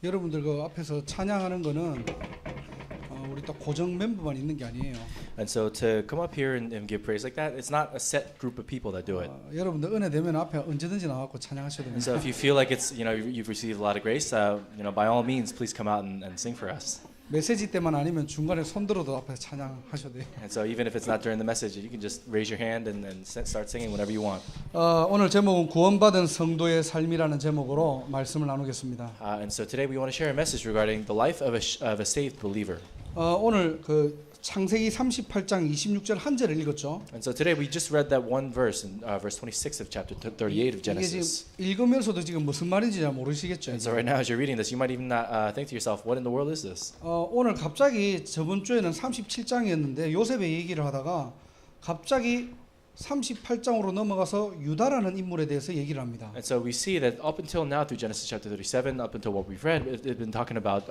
여러분들 그 앞에서 찬양하는 거는 우리 딱 고정 멤버만 있는 게 아니에요. And so to come up here and give praise like that, it's not a set group of people that do it. 여러분들 은혜 되면 앞에 언제든지 나와서 찬양하셔도 And 됩니다. so if you feel like it's, you've received a lot of grace, by all means, please come out and sing for us. 메시지 때만 아니면 중간에 손 들어도 앞에 찬양하셔도 돼요. And so even if it's not during the message, you can just raise your hand and start singing whenever you want. 오늘 제목은 구원받은 성도의 삶이라는 제목으로 말씀을 나누겠습니다. And so today we want to share a message regarding the life of a saved believer. 오늘 그 창세기 38장 26절 한 절을 읽었죠. And so today we just read that one verse in verse 26 of chapter 38 of 이게 Genesis. 지금 읽으면서도 지금 무슨 말인지 잘 모르시겠죠. And so right now as you're reading this, you might even not think to yourself, what in the world is this? 오늘 갑자기 저번 주에는 37장이었는데 요셉의 얘기를 하다가 갑자기 38장으로 넘어가서 유다라는 인물에 대해서 얘기를 합니다. And so we see that up until now through Genesis chapter 37, up until what we've read, it's been talking about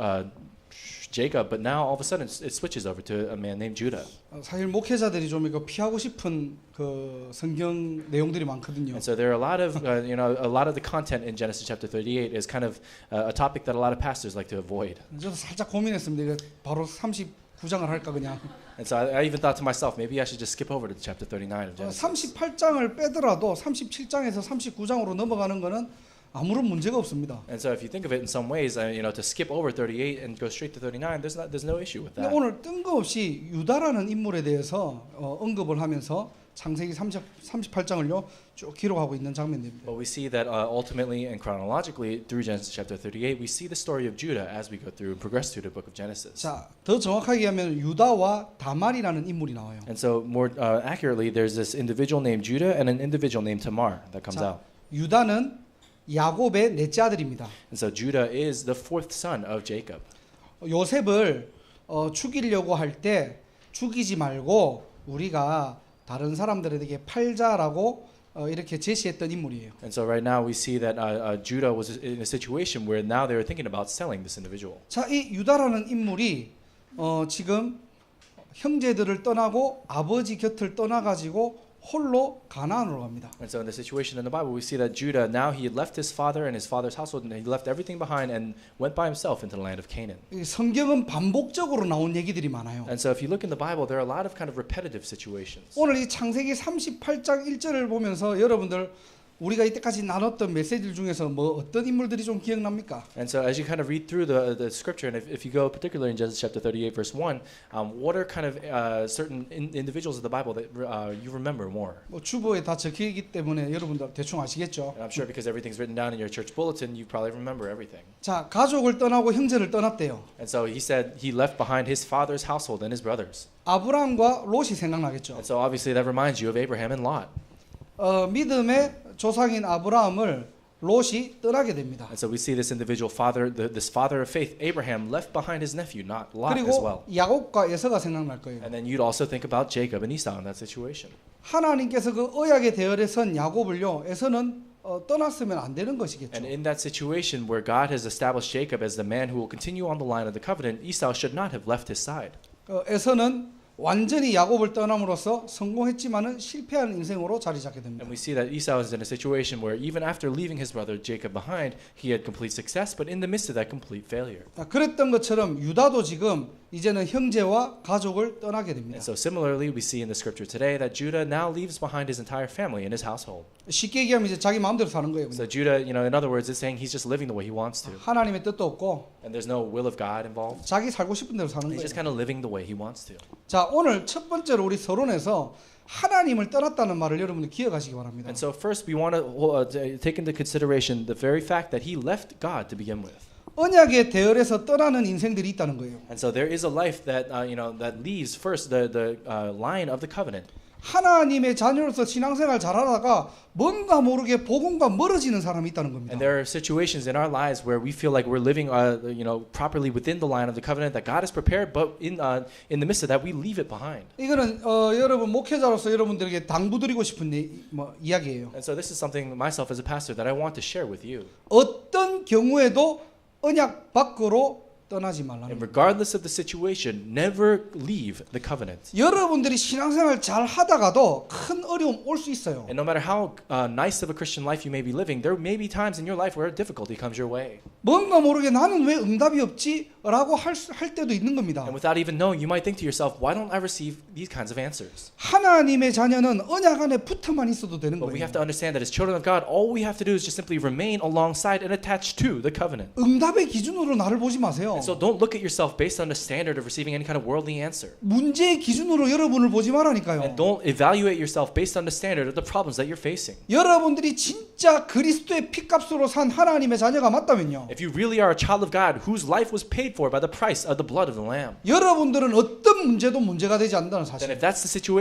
Jacob, but now all of a sudden it switches over to a man named Judah. 사실 목회자들이 좀 이거 피하고 싶은 그 성경 내용들이 많거든요. And so there are a lot of a lot of the content in Genesis chapter 38 is kind of a topic that a lot of pastors like to avoid. 저도 살짝 고민했습니다. 이거 바로 39장을 할까 그냥. And so I even thought to myself, maybe I should just skip over to chapter 39 of Genesis. 38장을 빼더라도 37장에서 39장으로 넘어가는 거는 아무런 문제가 없습니다. And so if you think of it in some ways, to skip over 38 and go straight to 39, there's no issue with 근데 that. 오늘 뜬금없이 유다라는 인물에 대해서 언급을 하면서 창세기 38장을요 쭉 기록하고 있는 장면입니다. But we see that ultimately and chronologically through Genesis chapter 38, we see the story of Judah as we go through and progress through the book of Genesis. 자, 더 정확하게 하면 유다와 다말이라는 인물이 나와요. And so more accurately, there's this individual named Judah and an individual named Tamar that comes 자, out. 유다는 야곱의 넷째 아들입니다. And so Judah is the fourth son of Jacob. 요셉을 죽이려고 할 때 죽이지 말고 우리가 다른 사람들에게 팔자라고 이렇게 제시했던 인물이에요. And so right now we see that Judah was in a situation where now they were thinking about selling this individual. 자, 이 유다라는 인물이 지금 형제들을 떠나고 아버지 곁을 떠나가지고 홀로 가나안으로 갑니다. And so in the situation in the Bible, we see that Judah, now he had left his father and his father's household, and he left everything behind and went by himself into the land of Canaan. 이 성경은 반복적으로 나온 얘기들이 많아요. And so if you look in the Bible, there are a lot of kind of repetitive situations. 오늘 이 창세기 38장 1절을 보면서 여러분들 우리가 이때까지 나눴던 메시지들 중에서 뭐 어떤 인물들이 좀 기억납니까? And so as you kind of read through the scripture, and if you go particularly in Genesis chapter 38 verse 1, what are kind of certain individuals of the Bible that you remember more? 뭐 주보에 다 적혀있기 때문에 여러분들 대충 아시겠죠? And I'm sure because everything's written down in your church bulletin, you probably remember everything. 자, 가족을 떠나고 형제를 떠났대요. And so he said he left behind his father's household and his brothers. 아브라함과 롯이 생각나겠죠. And so obviously that reminds you of Abraham and Lot. 믿음의 조상인 아브라함을 롯이 떠나게 됩니다. And so we see this individual father, this father of faith, Abraham, left behind his nephew, not Lot as well. 그리고 야곱과 에서가 생각날 거예요. And then you'd also think about Jacob and Esau in that situation. 하나님께서 그 언약의 대열에 선 야곱을요, 에서는 떠났으면 안 되는 것이겠죠. And in that situation where God has established Jacob as the man who will continue on the line of the covenant, Esau should not have left his side. 에서는 완전히 야곱을 떠남으로써 성공했지만은 실패한 인생으로 자리 잡게 됩니다. And we see that Esau is in a situation where even after leaving his brother Jacob behind, he had complete success, but in the midst of that complete failure. 그랬던 것처럼 유다도 지금 이제는 형제와 가족을 떠나게 됩니다. And so similarly, we see in the scripture today that Judah now leaves behind his entire family and his household. 쉽게 얘기하면 이제 자기 마음대로 사는 거예요. So Judah, in other words, is saying he's just living the way he wants to. 하나님의 뜻도 없고 And there's no will of God involved. 자기 살고 싶은 대로 사는 He's 거예요. just kind of living the way he wants to. 자, 오늘 첫 번째로 우리 서론에서 하나님을 떠났다는 말을 여러분들 기억하시기 바랍니다. And so first we want to take into consideration the very fact that he left God to begin with. 언약의 대열에서 떠나는 인생들이 있다는 거예요. And so there is a life that that leaves first the line of the covenant. 하나님의 자녀로서 신앙생활 잘하다가 뭔가 모르게 복음과 멀어지는 사람이 있다는 겁니다. And there are situations in our lives where we feel like we're living properly within the line of the covenant that God has prepared, but in the midst of that we leave it behind. 이거는 여러분 목회자로서 여러분들에게 당부드리고 싶은 이야기예요. And so this is something myself as a pastor that I want to share with you. 어떤 경우에도 언약 밖으로 떠나지 말라는 And 거예요. regardless of the situation, never leave the covenant. 여러분들이 신앙생활 잘 하다가도 큰 어려움 올 수 있어요. And no matter how nice of a Christian life you may be living, there may be times in your life where difficulty comes your way. 뭔가 모르게 나는 왜 응답이 없지? 라고 할 때도 있는 겁니다. And without even knowing, you might think to yourself, why don't I receive these kinds of answers? 하나님의 자녀는 언약 안에 붙어만 있어도 되는 But we 거예요. have to understand that as children of God, all we have to do is just simply remain alongside and attached to the covenant. 응답의 기준으로 나를 보지 마세요. And so don't look at yourself based on the standard of receiving any kind of worldly answer. 문제의 기준으로 여러분을 보지 말라니까요. And don't evaluate yourself based on the standard of the problems that you're facing. 여러분들이 진짜 그리스도의 피값으로 산 하나님의 자녀가 맞다면요. If you really are a child of God whose life was paid for by the price of the blood of the Lamb, 여러분들은 어떤 문제도 문제가 되지 않는다는 then 사실.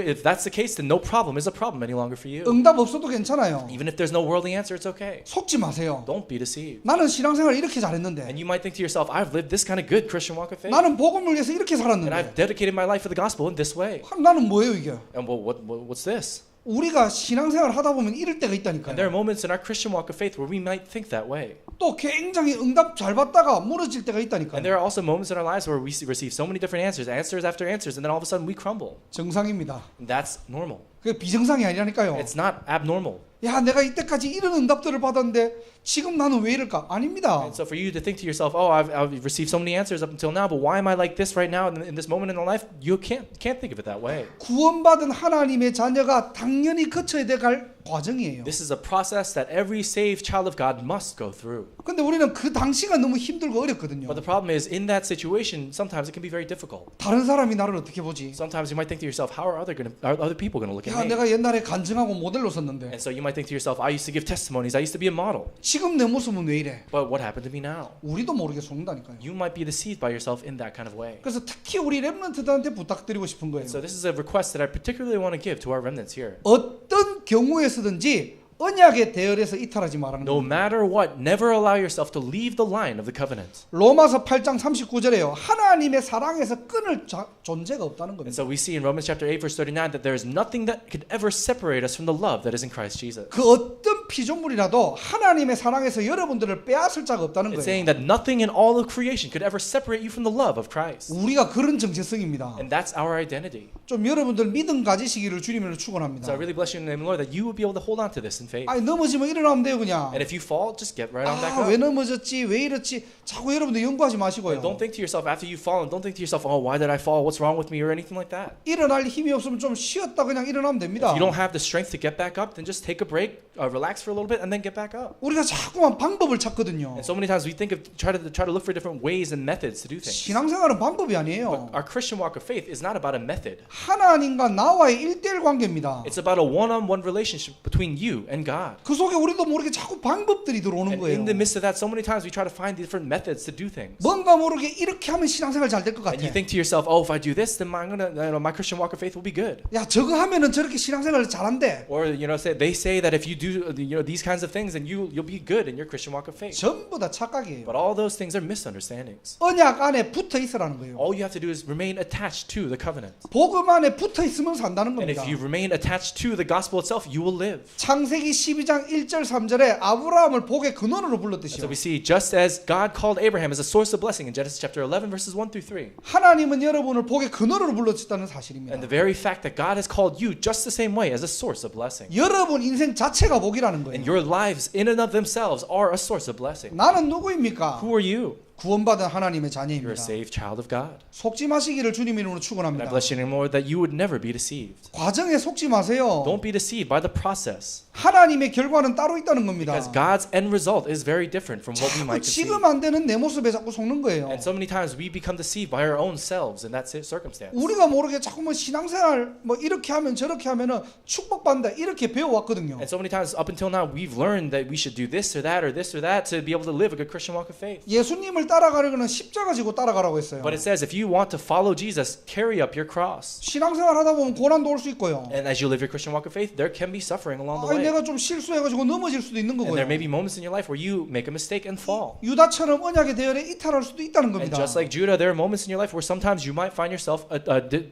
if that's the case, then no problem is a problem any longer for you. 응답 없어도 괜찮아요. Even if there's no worldly answer, it's okay. 속지 마세요. Don't be deceived. 나는 신앙생활 이렇게 잘했는데, And you might think to yourself, I've lived this kind of good Christian walk of faith. 나는 복음을 위해서 이렇게 And I've 살았는데, dedicated my life for the gospel in this way. 나는 뭐예요 이게? And what's this? 우리가 신앙생활 하다 보면 이럴 때가 And there are 있다니까요. moments in our Christian walk of faith where we might think that way. 또 굉장히 응답 잘 받다가 무너질 때가 And 있다니까요. there are also moments in our lives where we receive so many different answers after answers, and then all of a sudden we crumble. 정상입니다. And that's normal. 그게 비정상이 아니라니까요. It's not abnormal. 야, 내가 이때까지 이런 응답들을 받았는데 지금 나는 왜 이럴까? 아닙니다. And so for you to think to yourself, oh, I've received so many answers up until now, but why am I like this right now in this moment in my life? You can't think of it that way. 구원받은 하나님의 자녀가 당연히 거쳐야 될 과정이에요. This is a process that every saved child of God must go through. 근데 우리는 그 당시가 너무 힘들고 어렵거든요. But the problem is, in that situation, sometimes it can be very difficult. 다른 사람이 나를 어떻게 보지? Sometimes you might think to yourself, how are other people going to look at 야, me? 내가 옛날에 간증하고 모델로 섰는데 And so you might think to yourself, I used to give testimonies, I used to be a model. 지금 내 모습은 왜 이래? But what happened to me now? 우리도 모르게 속는다니까요. You might be deceived by yourself in that kind of way. 그래서 특히 우리 렘넌트들한테 부탁드리고 싶은 거예요. So this is a request that I particularly want to give to our remnants here. 어떤 경우에서든지 언약의 대열에서 이탈하지 말라는 No 거예요. matter what, never allow yourself to leave the line of the covenant. 로마서 8장 39절에요. 하나님의 사랑에서 끊을 존재가 없다는 And 겁니다. so we see in Romans chapter 8 verse 39 that there is nothing that could ever separate us from the love that is in Christ Jesus. 그 어떤 피조물이라도 하나님의 사랑에서 여러분들을 빼앗을 자가 없다는 It's 거예요. saying that nothing in all of creation could ever separate you from the love of Christ. 우리가 그런 정체성입니다. And that's our identity. 좀 여러분들 믿음 가지시기를 주님으로 So 축원합니다. I really bless you in the name of the Lord that you would be able to hold on to this in faith. 아니 넘어지면 일어나면 돼요 그냥. And if you fall, just get right on back 아, 왜 up. 넘어졌지? 왜 이렇지? 자꾸 여러분들 연구하지 마시고요. Don't think to yourself after you've fallen, don't think to yourself, oh, why did I fall? What's wrong with me? Or anything like that. 일어날 힘이 없으면 좀 쉬었다 그냥 일어나면 됩니다. If you don't have the strength to get back up, then just take a break, relax for a little bit, and then get back up. 우리가 자꾸만 방법을 찾거든요. And so many times we think of try to look for different ways and methods to do things. 신앙생활은 방법이 But 아니에요. our Christian walk of faith is not about a method. 하나님과 나와의 1대1 관계입니다. It's about a one-on-one relationship between you and God. 그 속에 우리도 모르게 자꾸 방법들이 들어오는 And 거예요. in the midst of that, so many times we try to find different methods to do things. 뭔가 모르게 이렇게 하면 신앙생활 잘 될 것 같아. And you think to yourself, oh, if I do this, then my Christian walk of faith will be good. 야, 저거 하면은 저렇게 신앙생활 잘한대. Or they say that if you do these kinds of things, then you'll be good in your Christian walk of faith. 전부 다 착각이에요. But all those things are misunderstandings. 언약 안에 붙어 있으라는 거예요. All you have to do is remain attached to the covenant. 복음 안에 붙어 있으면 산다는 And 겁니다. if you remain attached to the gospel itself, you will live. 창세기 12장 1절 3절에 아브라함을 복의 근원으로 And 불렀듯이요. so we see just as God called Abraham as a source of blessing in Genesis chapter 11 verses 1 through 3. 하나님은 여러분을 복의 근원으로 불렀다는 사실입니다. And the very fact that God has called you just the same way as a source of blessing. 여러분 인생 자체가 복이라는 거예요. And your lives in and of themselves are a source of blessing. 나는 누구입니까? Who are you? 구원받은 하나님의 You're a 자녀입니다. saved child of God. 속지 마시기를 주님 이름으로 And I 축원합니다. bless you in the Lord that you would never be deceived. 과정에 속지 마세요. Don't be deceived by the process. 하나님의 결과는 따로 있다는 겁니다. Because God's end result is very different from what we 자꾸 might conceive. 지금 안 되는 내 모습에 자꾸 속는 거예요. And so many times we become deceived by our own selves in that circumstance. 우리가 모르게 자꾸 뭐 신앙생활 뭐 이렇게 하면 저렇게 하면은 축복받는다 이렇게 배워왔거든요. And so many times up until now we've learned that we should do this or that or this or that to be able to live a good Christian walk of faith. 예수님을 따라가려면 십자가 지고 따라가라고 했어요. But it says if you want to follow Jesus, carry up your cross. 신앙생활 하다 보면 고난도 올 수 있고요. And as you live your Christian walk of faith, there can be suffering along the 아니, way. 내가 좀 실수해가지고 넘어질 수도 있는 And 거고요. there may be moments in your life where you make a mistake and fall. 유다처럼 언약의 대열에 이탈할 수도 있다는 And 겁니다. just like Judah, there are moments in your life where sometimes you might find yourself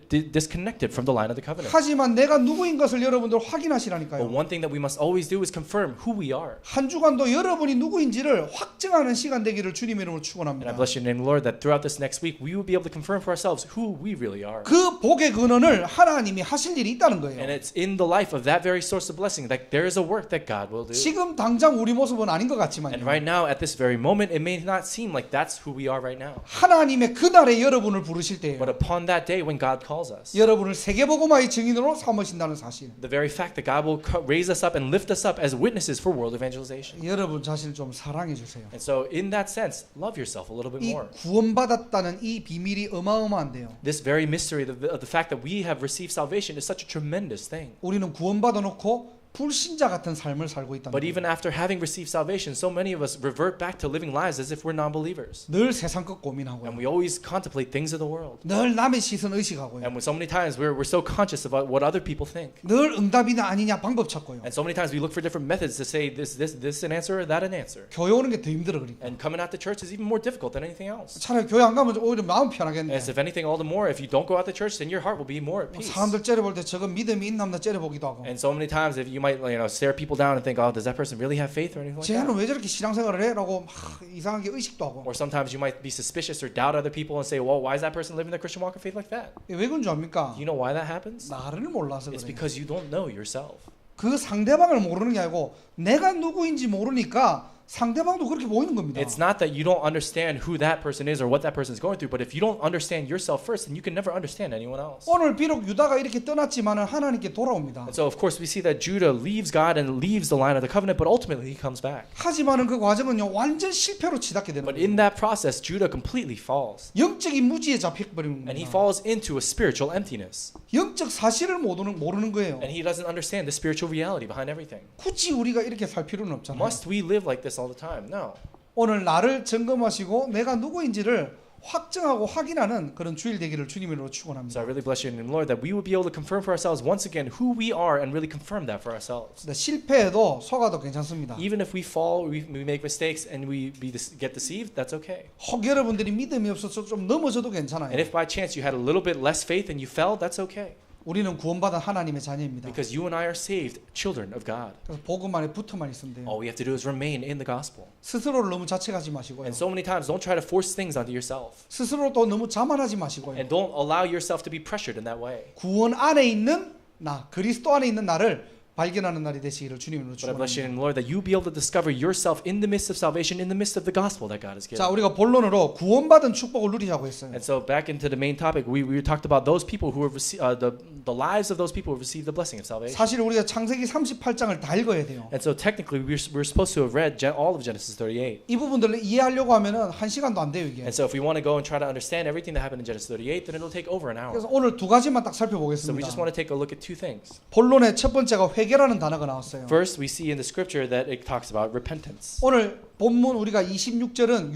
disconnected from the line of the covenant. 하지만 내가 누구인 것을 여러분들 But 확인하시라니까요. one thing that we must always do is confirm who we are. 한 주간도 여러분이 누구인지를 확증하는 시간 되기를 주님 이름으로 축원합니다. 축원합니다. I bless your name, Lord, that throughout this next week we will be able to confirm for ourselves who we really are. 그 복의 근원을 하나님이 하실 일이 있다는 And 거예요. it's in the life of that very source of blessing that there is a work that God will do. 지금 당장 우리 모습은 아닌 것 And 같지만요. right now, at this very moment, it may not seem like that's who we are right now. 하나님의 그날에 여러분을 부르실 때에 But upon that day when God calls us, 여러분을 세계복음화의 증인으로 삼으신다는 사실. the very fact that God will raise us up and lift us up as witnesses for world evangelization. 여러분 자신을 좀 사랑해 주세요. And so in that sense, love yourself a little bit 이 more. 구원받았다는 이 비밀이 어마어마한데요. This very mystery of the fact that we have received salvation is such a tremendous thing. 우리는 구원받아 놓고 불신자 같은 삶을 살고 있다는 But 거예요. even after having received salvation, so many of us revert back to living lives as if we're non-believers. 늘 세상 것 And 고민하고요. we always contemplate things of the world. 늘 남의 시선 의식하고요. And so many times we're so conscious about what other people think. 늘 응답이냐 아니냐 방법 찾고요. And so many times we look for different methods to say this an answer or that an answer. 교회 오는 게 더 힘들어 그러니까. And coming out to church is even more difficult than anything else. 차라리 교회 안 가면 오히려 마음 편하겠네. As if anything, all the more, if you don't go out to church, then your heart will be more at peace. 사람들 째려볼 때 저건 믿음이 있나 없나 째려보기도 하고. And so many times, if you might, stare people down and think, oh, does that person really have faith or anything like 쟤는 that? 왜 저렇게 신앙생활을 해? 라고 막 이상하게 의식도 하고. Or sometimes you might be suspicious or doubt other people and say, well, why is that person living the Christian walk of faith like that? 왜 그런 줄 압니까? Do you know why that happens? 나를 몰라서 It's 그래요. because you don't know yourself. 그 상대방을 모르는 게 아니고 내가 누구인지 모르니까 상대방도 그렇게 보이는 겁니다. It's not that you don't understand who that person is or what that person is going through, but if you don't understand yourself first, then you can never understand anyone else. 오늘 비록 유다가 이렇게 떠났지만은 하나님께 돌아옵니다. And so, of course, we see that Judah leaves God and leaves the line of the covenant, but ultimately he comes back. 하지만은 그 과정은요 완전 실패로 치닫게 되는 But 거예요. in that process, Judah completely falls. 영적인 무지에 잡혀버리는 And he 겁니다. falls into a spiritual emptiness. 영적 사실을 모르는 거예요. And he doesn't understand the spiritual reality behind everything. 굳이 우리가 이렇게 살 필요는 없잖아요. Must we live like this all the time? No. 오늘 나를 점검하시고 내가 누구인지를 확정하고 확인하는 그런 주일 되기를 주님으로 So 축원합니다. I really bless you in the Lord that we will be able to confirm for ourselves once again who we are and really confirm that for ourselves. 실패해도 속아도 괜찮습니다. Even if we fall, we make mistakes, and we get deceived, that's okay. 혹 여러분들이 믿음이 없어서 좀 넘어져도 And 괜찮아요. if by chance you had a little bit less faith and you fell, that's okay. 우리는 구원받은 하나님의 자녀입니다. Because you and I are saved children of God. 그래서 복음 안에 붙어만 있으면 돼요. All we have to do is remain in the gospel. 스스로를 너무 자책하지 마시고요. And so many times, don't try to force things onto yourself. 스스로 또 너무 자만하지 마시고요. And don't allow yourself to be pressured in that way. 구원 안에 있는 나, 그리스도 안에 있는 나를 발견하는 날이 되시기를 주님으로 But I bless you 축원합니다. in the Lord that you be able to discover yourself in the midst of salvation, in the midst of the gospel that God has given. 자, 우리가 본론으로 구원받은 축복을 누리자고 했어요. And so back into the main topic, we talked about those people who have the lives of those people who have received the blessing of salvation. 사실 우리가 창세기 38장을 다 읽어야 돼요. And so technically, we're supposed to have read all of Genesis 38. 이 부분들을 이해하려고 하면은 한 시간도 안 돼요 이게. And so if we want to go and try to understand everything that happened in Genesis 38, then it'll take over an hour. 그래서 오늘 두 가지만 딱 So we just 살펴보겠습니다. want to take a look at two things. 본론의 첫 번째가 회개라는 단어가 나왔어요. First, we see in the scripture that it talks about repentance. 오늘 본문 우리가 26절은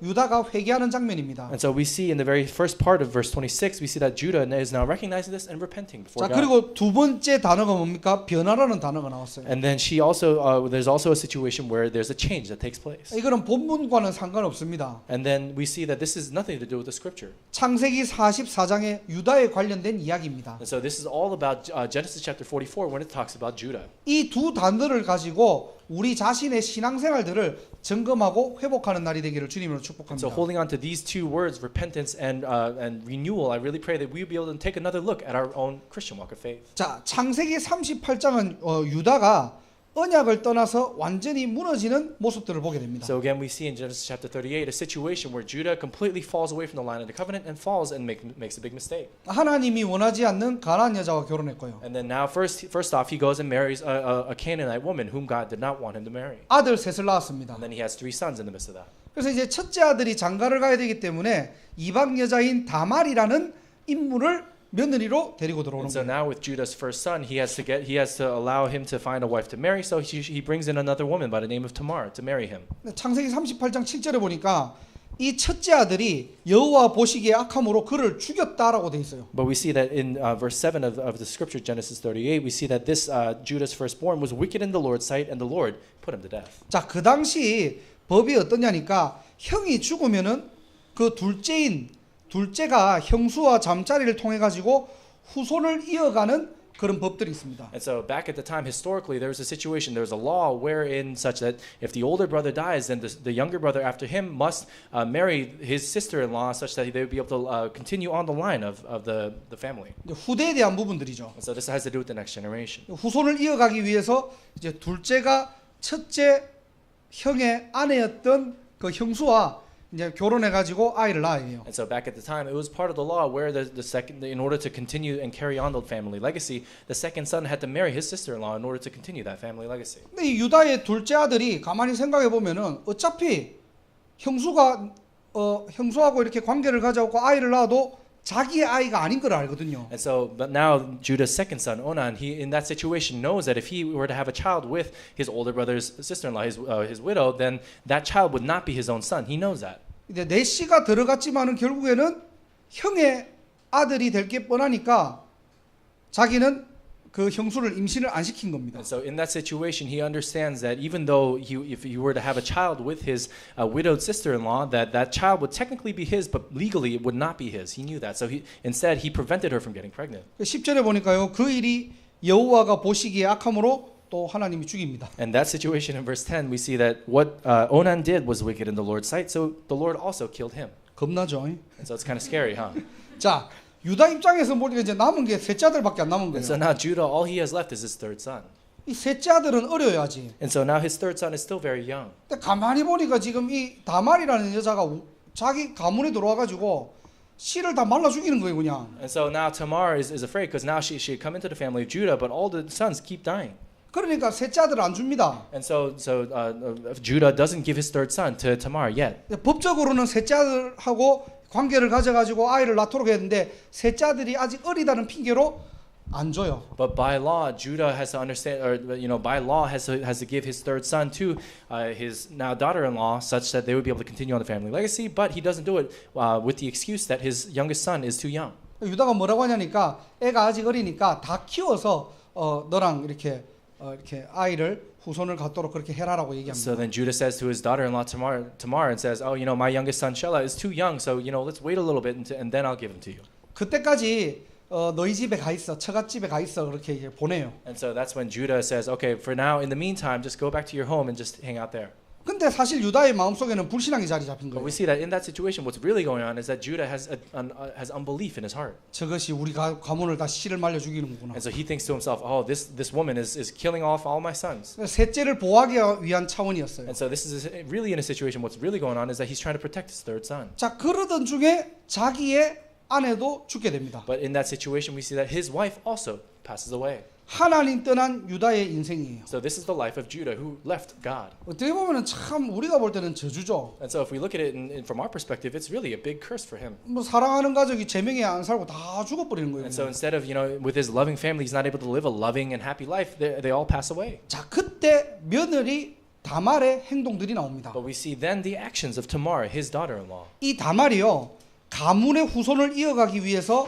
유다가 회개하는 장면입니다. And so we see in the very first part of verse 26, we see that Judah is now recognizing this and repenting before 자, God. 그리고 두 번째 단어가 뭡니까? 변화라는 단어가 나왔어요. And then she also, there's also a situation where there's a change that takes place. 이거는 본문과는 상관없습니다. And then we see that this is nothing to do with the scripture. 창세기 44장에 유다에 관련된 이야기입니다. And so this is all about Genesis chapter 44 when it talks about Judah. 이 두 단어를 가지고 우리 자신의 신앙생활들을 점검하고 회복하는 날이 되기를 주님으로 And so 축복합니다. holding on to these two words, repentance and renewal, I really pray that we'll be able to take another look at our own Christian walk of faith. 자, 창세기 38장은 유다가 언약을 떠나서 완전히 무너지는 모습들을 보게 됩니다. So again, we see in Genesis chapter 38 a situation where Judah completely falls away from the line of the covenant and falls and makes a big mistake. 하나님이 원하지 않는 가나안 여자와 결혼했고요. And then now, first off, he goes and marries a Canaanite woman whom God did not want him to marry. 아들 셋을 낳았습니다. And then he has 3 sons in the midst of that. 그래서 이제 첫째 아들이 장가를 가야 되기 때문에 이방 여자인 다말이라는 인물을 며느리로 데리고 들어오는 And so 거예요. now with Judah's first son, he has to allow him to find a wife to marry. So he brings in another woman by the name of Tamar to marry him. 창세기 38장 7절에 보니까 이 첫째 아들이 여호와 보시기에 악함으로 그를 죽였다라고 돼 있어요. But we see that in verse 7 of the scripture, Genesis 38, we see that this Judah's firstborn was wicked in the Lord's sight, and the Lord put him to death. 자, 그 당시 법이 어떠냐니까 형이 죽으면은 그 둘째가 형수와 잠자리를 통해 가지고 후손을 이어가는 그런 법들이 있습니다. And so back at the time, historically, there was a situation, there was a law wherein such that if the older brother dies, then the younger brother after him must marry his sister-in-law such that they would be able to continue on the line of the family. 후대에 대한 부분들이죠. And so this has to do with the next generation. 후손을 이어가기 위해서 이제 둘째가 첫째 형의 아내였던 그 형수와 이제 결혼해 가지고 아이를 낳아야 해요. And so back at the time, it was part of the law where the second, in order to continue and carry on the family legacy, the second son had to marry his sister-in-law in order to continue that family legacy. 근데 이 유다의 둘째 아들이 가만히 생각해 보면은 어차피 형수가 형수하고 이렇게 관계를 가져고 아이를 낳아도 자기의 아이가 아닌 걸 알거든요. And so, but now Judah's second son, Onan, he in that situation knows that if he were to have a child with his older brother's sister-in-law, his widow, then that child would not be his own son. He knows that. 이제 내시가 들어갔지만은 결국에는 형의 아들이 될 게 뻔하니까 자기는 그 형수를 임신을 안 시킨 겁니다. And so, in that situation, he understands that even though if he were to have a child with his widowed sister-in-law, that child would technically be his, but legally it would not be his. He knew that. So instead he prevented her from getting pregnant. 10절에 보니까요. 그 일이 여호와가 보시기에 악함으로 또 하나님이 죽입니다. And that situation in verse 10, we see that what Onan did was wicked in the Lord's sight, so the Lord also killed him. 겁나죠. And so it's kind of scary, huh? 자, 유다 입장에서 보니까 이제 남은 게 셋째 아들밖에 안 남은 And so 거예요. now Judah, all he has left is his third son. 이 셋째 아들은 어려야지. And so now his third son is still very young. 근데 가만히 보니까 지금 이 다말이라는 여자가 자기 가문에 들어와 가지고 씨를 다 말라 죽이는 거예요, 그냥. And so now Tamar is afraid because now she had come into the family of Judah, but all the sons keep dying. 그러니까 셋째 아들을 안 줍니다. And so Judah doesn't give his third son to Tamar yet. 법적으로는 셋째 아들하고 관계를 가져가지고 아이를 낳도록 했는데 셋째 아들이 아직 어리다는 핑계로 안 줘요. But by law, Judah has to understand, or by law has to give his third son to his now daughter-in-law, such that they would be able to continue on the family legacy. But he doesn't do it with the excuse that his youngest son is too young. 유다가 뭐라고 하냐니까 애가 아직 어리니까 다 키워서 너랑 이렇게 아이를 후손을 갖도록 그렇게 해라라고 얘기합니다. So then Judah says to his daughter-in-law Tamar and says, "Oh, my youngest son Shelah is too young, so let's wait a little bit and then I'll give him to you." 그때까지 너희 집에 가 있어, 처갓집에 가 있어 그렇게 이제 보내요. And so that's when Judah says, "Okay, for now, in the meantime, just go back to your home and just hang out there." 근데 사실 유다의 마음속에는 불신앙이 자리 잡힌 But 거예요. we see that in that situation, what's really going on is that Judah has unbelief in his heart, 저것이 우리 가문을 다 씨를 말려 죽이는구나. and so he thinks to himself, "Oh, this woman is killing off all my sons." 셋째를 보호하기 위한 차원이었어요. And so this is really in a situation. What's really going on is that he's trying to protect his third son. 자, 그러던 중에 자기의 아내도 죽게 됩니다. But in that situation, we see that his wife also passes away. 하나님 떠난 유다의 인생이에요. So this is the life of Judah who left God. 어떻게 보면은 참 우리가 볼 때는 저주죠. And so if we look at it from our perspective, it's really a big curse for him. 뭐 사랑하는 가족이 제명에 안 살고 다 죽어버리는 거예요. And so instead of, with his loving family, he's not able to live a loving and happy life. They all pass away. 자, 그때 며느리 다말의 행동들이 나옵니다. But we see then the actions of Tamar, his daughter-in-law. 이 다말이요, 가문의 후손을 이어가기 위해서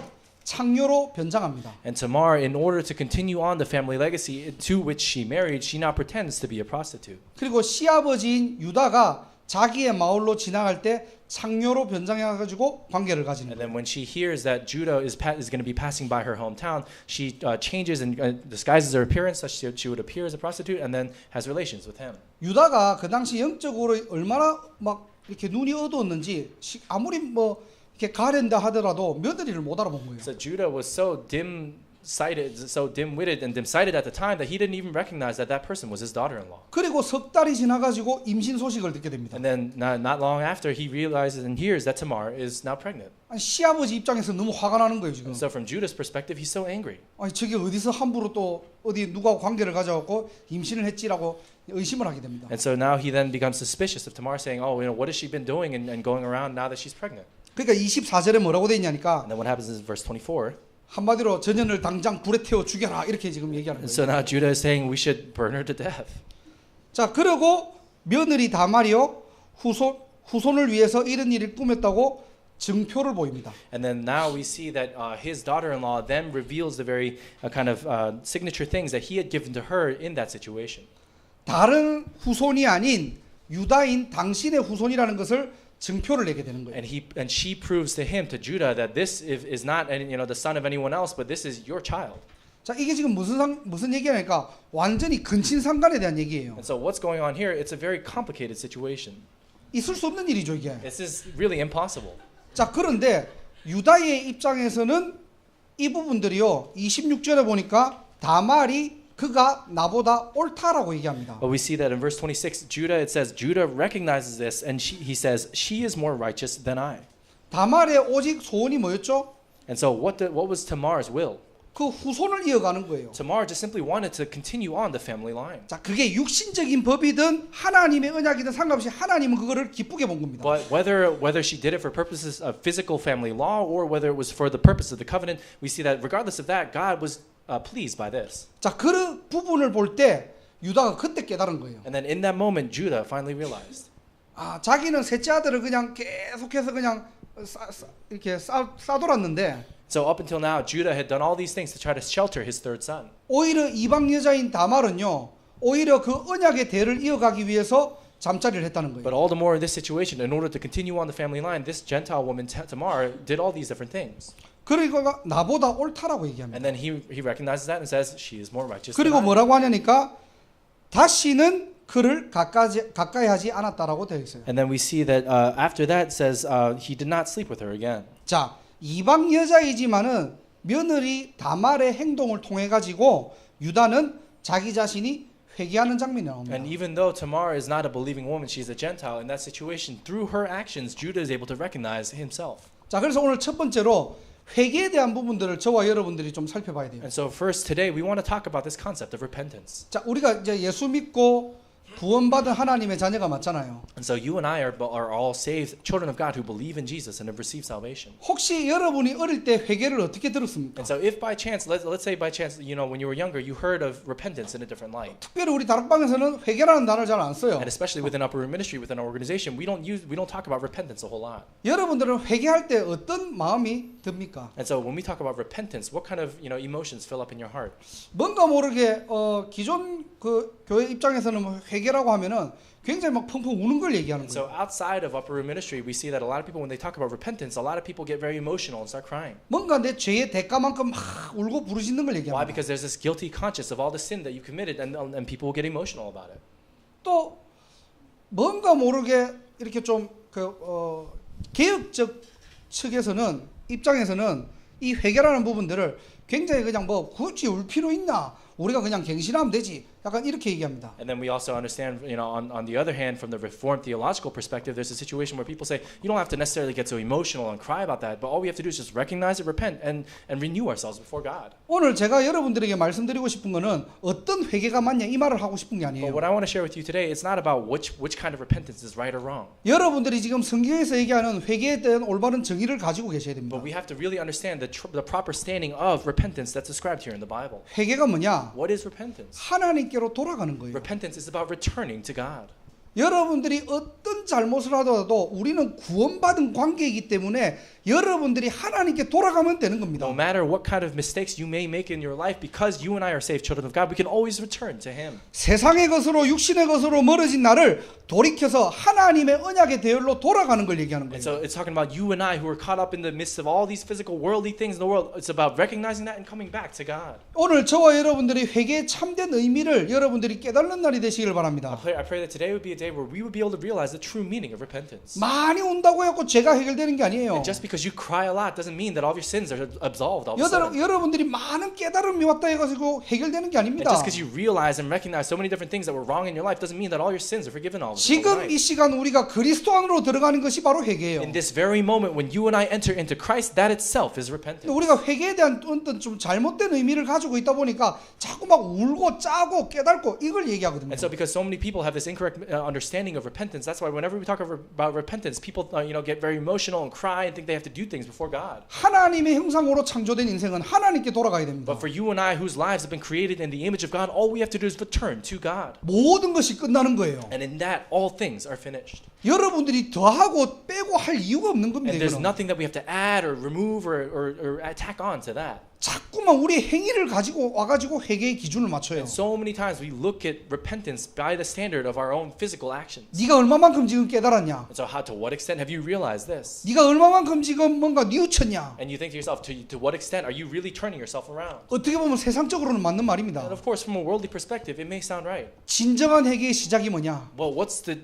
창녀로 변장합니다. And Tamar, in order to continue on the family legacy to which she married, she now pretends to be a prostitute. 그리고 시아버지인 유다가 자기의 마을로 지나갈 때 창녀로 변장해가지고 관계를 가지는 And 거예요. then when she hears that Judah is going to be passing by her hometown, she changes and disguises her appearance such that she would appear as a prostitute and then has relations with him. 유다가 그 당시 영적으로 얼마나 막 이렇게 눈이 어두웠는지 아무리 뭐 이렇게 가련다 하더라도 며느리를 못 알아본 거예요. So Judah was so dim-sighted, so dim-witted and dim-sighted at the time that he didn't even recognize that person was his daughter-in-law. 그리고 석 달이 지나가지고 임신 소식을 듣게 됩니다. And then not long after, he realizes and hears that Tamar is now pregnant. 아니, 시아버지 입장에서 너무 화가 나는 거예요 지금. So from Judah's perspective, he's so angry. 아니 저게 어디서 함부로 또 어디 누가 관계를 가져갖고 임신을 했지라고 의심을 하게 됩니다. And so now he then becomes suspicious of Tamar, saying, "Oh, what has she been doing and going around now that she's pregnant?" 그러니까 24절에 뭐라고 돼 있냐니까 And then what happens is verse 24. 한마디로 전년을 당장 불에 태워 죽여라 이렇게 지금 얘기하는 And 거예요. so now Judah is saying we should burn her to death. 자, 그리고 며느리 다말이요 후손을 위해서 이런 일을 꾸몄다고 증표를 보입니다. And then now we see that his daughter-in-law then reveals the very kind of signature things that he had given to her in that situation. 다른 후손이 아닌 유다인 당신의 후손이라는 것을 증표를 내게 되는 거예요. And she proves to him, to Judah, that this is not the son of anyone else, but this is your child. 자, 이게 지금 무슨 얘기냐니까 완전히 근친상간에 대한 얘기예요. And so what's going on here? It's a very complicated situation. 있을 수 없는 일이죠, 이게. This is really impossible. 자, 그런데 유다의 입장에서는 이 부분들이요. 26절에 보니까 다말이 그가 나보다 옳다라고 얘기합니다. But we see that in verse 26, Judah, it says, Judah recognizes this and he says, she is more righteous than I. 다말의 오직 소원이 뭐였죠? And so what was Tamar's will? 그 후손을 이어가는 거예요. Tamar just simply wanted to continue on the family line. 자, 그게 육신적인 법이든 하나님의 언약이든 상관없이 하나님은 그거를 기쁘게 본 겁니다. But whether she did it for purposes of physical family law or whether it was for the purpose of the covenant, we see that regardless of that, God was pleased by this. 자, 그 부분을 볼 때 유다가 그때 깨달은 거예요. And then in that moment, Judah finally realized. 아, 자기는 셋째 아들을 그냥 계속해서 그냥 이렇게 싸돌았는데 So up until now, Judah had done all these things to try to shelter his third son. 오히려 이방 여자인 다말은요, 오히려 그 언약의 대를 이어가기 위해서 잠자리를 했다는 But 거예요. all the more in this situation, in order to continue on the family line, this Gentile woman Tamar did all these different things. 그리고 나보다 옳다라고 얘기합니다. And then he recognizes that and says, she is more righteous than 그리고 I. 뭐라고 하냐니까 다시는 그를 가까이 하지 않았다라고 되어 있어요. And then we see that after that says he did not sleep with her again. 자, 이방 여자이지만은 며느리 다말의 행동을 통해 가지고 유다는 자기 자신이 회개하는 장면이 나옵니다. And even though Tamar is not a believing woman, she's a Gentile. In that situation, through her actions, Judah is able to recognize himself. 자, 그래서 오늘 첫 번째로 회개에 대한 부분들을 저와 여러분들이 좀 살펴봐야 돼요. And so first today, we want to talk about this concept of repentance. 자, 우리가 이제 예수 믿고 구원받은 하나님의 자녀가 맞잖아요. And so you and I are all saved children of God who believe in Jesus and have received salvation. 혹시 여러분이 어릴 때 회개를 어떻게 들었습니까? And so if by chance, let's say by chance, you know, when you were younger, you heard of repentance in a different light. 특별히 우리 다락방에서는 회개라는 단어를 잘 안 써요. And especially within upper room ministry, within our organization, we don't talk about repentance a whole lot. 여러분들은 회개할 때 어떤 마음이 듭니까? And so when we talk about repentance, what kind of emotions fill up in your heart? 뭔가 모르게 기존 그 교회 입장에서는 뭐 회개라고 하면은 굉장히 막 펑펑 우는 걸 얘기하는 And so 거예요. outside of upper room ministry, we see that a lot of people, when they talk about repentance, a lot of people get very emotional and start crying. 뭔가 내 죄의 대가만큼 막 울고 부르짖는 걸 Why? 얘기합니다. Because there's this guilty conscience of all the sin that you committed, and people will get emotional about it. 또 뭔가 모르게 이렇게 좀 개혁적 측에서는 입장에서는 이 회개라는 부분들을 굉장히 그냥 뭐 굳이 울 필요 있나? 우리가 그냥 갱신하면 되지. 약간 이렇게 얘기합니다. And then we also understand, on the other hand, from the Reformed theological perspective, there's a situation where people say, you don't have to necessarily get so emotional and cry about that, but all we have to do is just recognize it, repent, and renew ourselves before God. 오늘 제가 여러분들에게 말씀드리고 싶은 거는 어떤 회개가 맞냐 이 말을 하고 싶은 게 But 아니에요. what I want to share with you today, it's not about which kind of repentance is right or wrong. 여러분들이 지금 성경에서 얘기하는 회개에 대한 올바른 정의를 가지고 계셔야 됩니다. But we have to really understand the proper standing of repentance that's described here in the Bible. 회개가 뭐냐? What is repentance? 하나님께로 돌아가는 거예요. Repentance is about returning to God. 여러분들이 어떤 잘못을 하더라도 우리는 구원받은 관계이기 때문에 여러분들이 하나님께 돌아가면 되는 겁니다. No matter what kind of mistakes you may make in your life, because you and I are saved children of God, we can always return to Him. 세상의 것으로 육신의 것으로 멀어진 나를 돌이켜서 하나님의 언약의 대열로 돌아가는 걸 얘기하는 And 거예요. so it's talking about you and I who are caught up in the midst of all these physical worldly things in the world. It's about recognizing that and coming back to God. 오늘 저와 여러분들이 회개의 참된 의미를 여러분들이 깨닫는 날이 되시길 바랍니다. I pray that today would be a day where we would be able to realize the true meaning of repentance. 많이 운다고 해서 죄가 해결되는 게 아니에요. And just because you cry a lot doesn't mean that all of your sins are absolved all of a sudden. 여러분들이 많은 깨달음이 왔다 해가지고 해결되는 게 And 아닙니다. just because you realize and recognize so many different things that were wrong in your life doesn't mean that all your sins are forgiven all of a 지금 sudden. 이 시간 우리가 그리스도 안으로 들어가는 것이 바로 회개예요. In this very moment when you and I enter into Christ, that itself is repentance. 우리가 회개에 대한 어떤 좀 잘못된 의미를 가지고 있다 보니까 자꾸 막 울고 짜고 깨닫고 이걸 얘기하거든요. And so because so many people have this incorrect understanding of repentance, that's why whenever we talk about repentance, people get very emotional and cry and think they have to do things before God. 하나님의 형상으로 창조된 인생은 하나님께 돌아가야 됩니다. But for you and I, whose lives have been created in the image of God, all we have to do is return to God. 모든 것이 끝나는 거예요. And in that, all things are finished. 여러분들이 더하고 빼고 할 이유가 없는 겁니다. And there's 이거는. nothing that we have to add or remove or tack on to that. 자꾸만 우리 행위를 가지고 와가지고 회개의 기준을 맞춰요. And so many times we look at repentance by the standard of our own physical actions. 네가 얼마만큼 지금 깨달았냐? And so how, to what extent have you realized this? 네가 얼마만큼 지금 뭔가 뉘우쳤냐? And you think to yourself, to what extent are you really turning yourself around? 어떻게 보면 세상적으로는 맞는 And 말입니다. of course, from a worldly perspective, it may sound right. 진정한 회개의 시작이 뭐냐? Well, what's the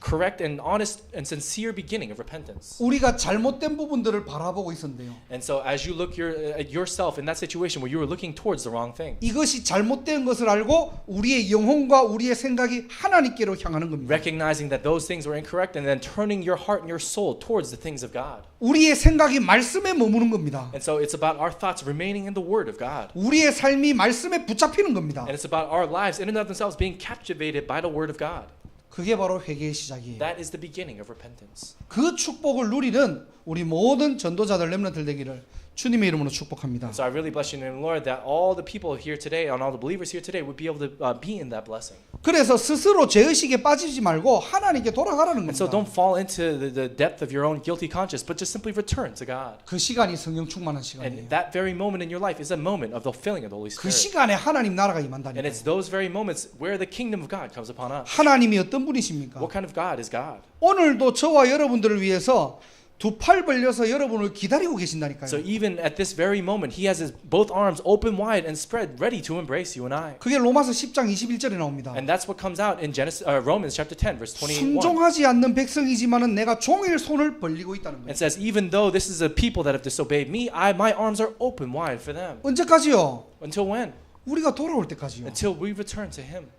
correct and honest and sincere beginning of repentance? 우리가 잘못된 부분들을 바라보고 있었는데요. And so as you look at yourself in that situation where you were looking towards the wrong thing, 이것이 잘못된 것을 알고 우리의 영혼과 우리의 생각이 하나님께로 향하는 겁니다. recognizing that those things were incorrect and then turning your heart and your soul towards the things of God. 우리의 생각이 말씀에 머무는 겁니다. And so it's about our thoughts remaining in the Word of God. 우리의 삶이 말씀에 붙잡히는 겁니다. And it's about our lives in and of themselves being captivated by the Word of God. 그게 바로 회개의 시작이에요. That is the beginning of repentance. 그 축복을 누리는 우리 모든 전도자들 렘넌트들 되기를 주님의 이름으로 축복합니다. So I really bless you in the name of the Lord that all the people here today and all the believers here today would be able to be in that blessing. 그래서 스스로 죄의식에 빠지지 말고 하나님께 돌아가라는 And so 겁니다. don't fall into the depth of your own guilty conscience, but just simply return to God. 그 시간이 성령 충만한 시간이에요. And that very moment in your life is a moment of the filling of the Holy 그 Spirit. 시간에 하나님 나라가 And 임한다니까요. it's those very moments where the kingdom of God comes upon us. 하나님이 어떤 분이십니까? What kind of God is God? 오늘도 저와 여러분들을 위해서 두 팔 벌려서 여러분을 기다리고 계신다니까요. So even at this very moment, He has His both arms open wide and spread, ready to embrace you and I. 그게 로마서 10장 21절에 나옵니다. And that's what comes out in Romans chapter 10, verse 28. 순종하지 않는 백성이지만은 내가 종일 손을 벌리고 있다는 거예요. It says, even though this is a people that have disobeyed me, my arms are open wide for them. 언제까지요? Until when? 우리가 돌아올 때까지요. Until we return to Him.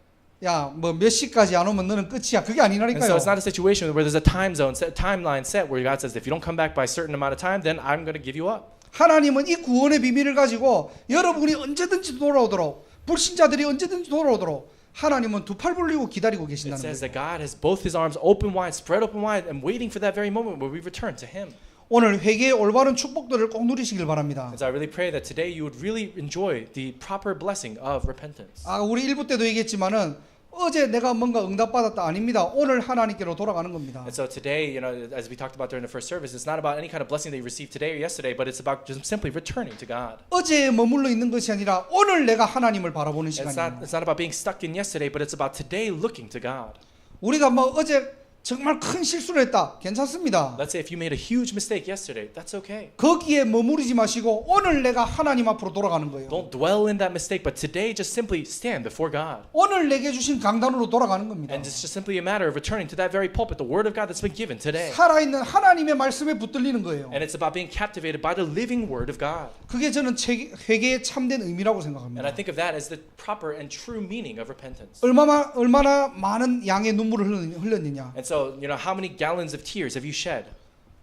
야, 뭐 몇 시까지 안 오면 너는 끝이야. 그게 And so 아니라니까요. it's not a situation where there's a timeline set where God says, if you don't come back by a certain amount of time, then I'm going to give you up. 하나님은 이 구원의 비밀을 가지고 여러분이 언제든지 돌아오도록 불신자들이 언제든지 돌아오도록 하나님은 두 팔 벌리고 기다리고 It 계신다는 says 거예요. that God has both His arms open wide, spread open wide, and waiting for that very moment where we return to Him. 오늘 회개의 올바른 축복들을 꼭 누리시길 바랍니다. And so I really pray that today you would really enjoy the proper blessing of repentance. 아, 우리 일부 때도 얘기했지만은 어제 내가 뭔가 응답받았다 아닙니다. 오늘 하나님께로 돌아가는 겁니다. And so today, as we talked about during the first service, it's not about any kind of blessing that you received today or yesterday, but it's about just simply returning to God. 어제에 머물러 있는 것이 아니라 오늘 내가 하나님을 바라보는 시간이에요. It's not about being stuck in yesterday, but it's about today looking to God. 우리가 뭐 어제 정말 큰 실수를 했다. 괜찮습니다. Let's say if you made a huge mistake yesterday, that's okay. 거기에 머무르지 마시고 오늘 내가 하나님 앞으로 돌아가는 거예요. Don't dwell in that mistake, but today just simply stand before God. 오늘 내게 주신 강단으로 돌아가는 겁니다. And it's just simply a matter of returning to that very pulpit, the word of God that's been given today. 살아있는 하나님의 말씀에 붙들리는 거예요. And it's about being captivated by the living word of God. 그게 저는 회개의 참된 의미라고 And 생각합니다. I think of that as the proper and true meaning of repentance. 얼마나 많은 양의 눈물을 흘렸느냐. And so, how many gallons of tears have you shed?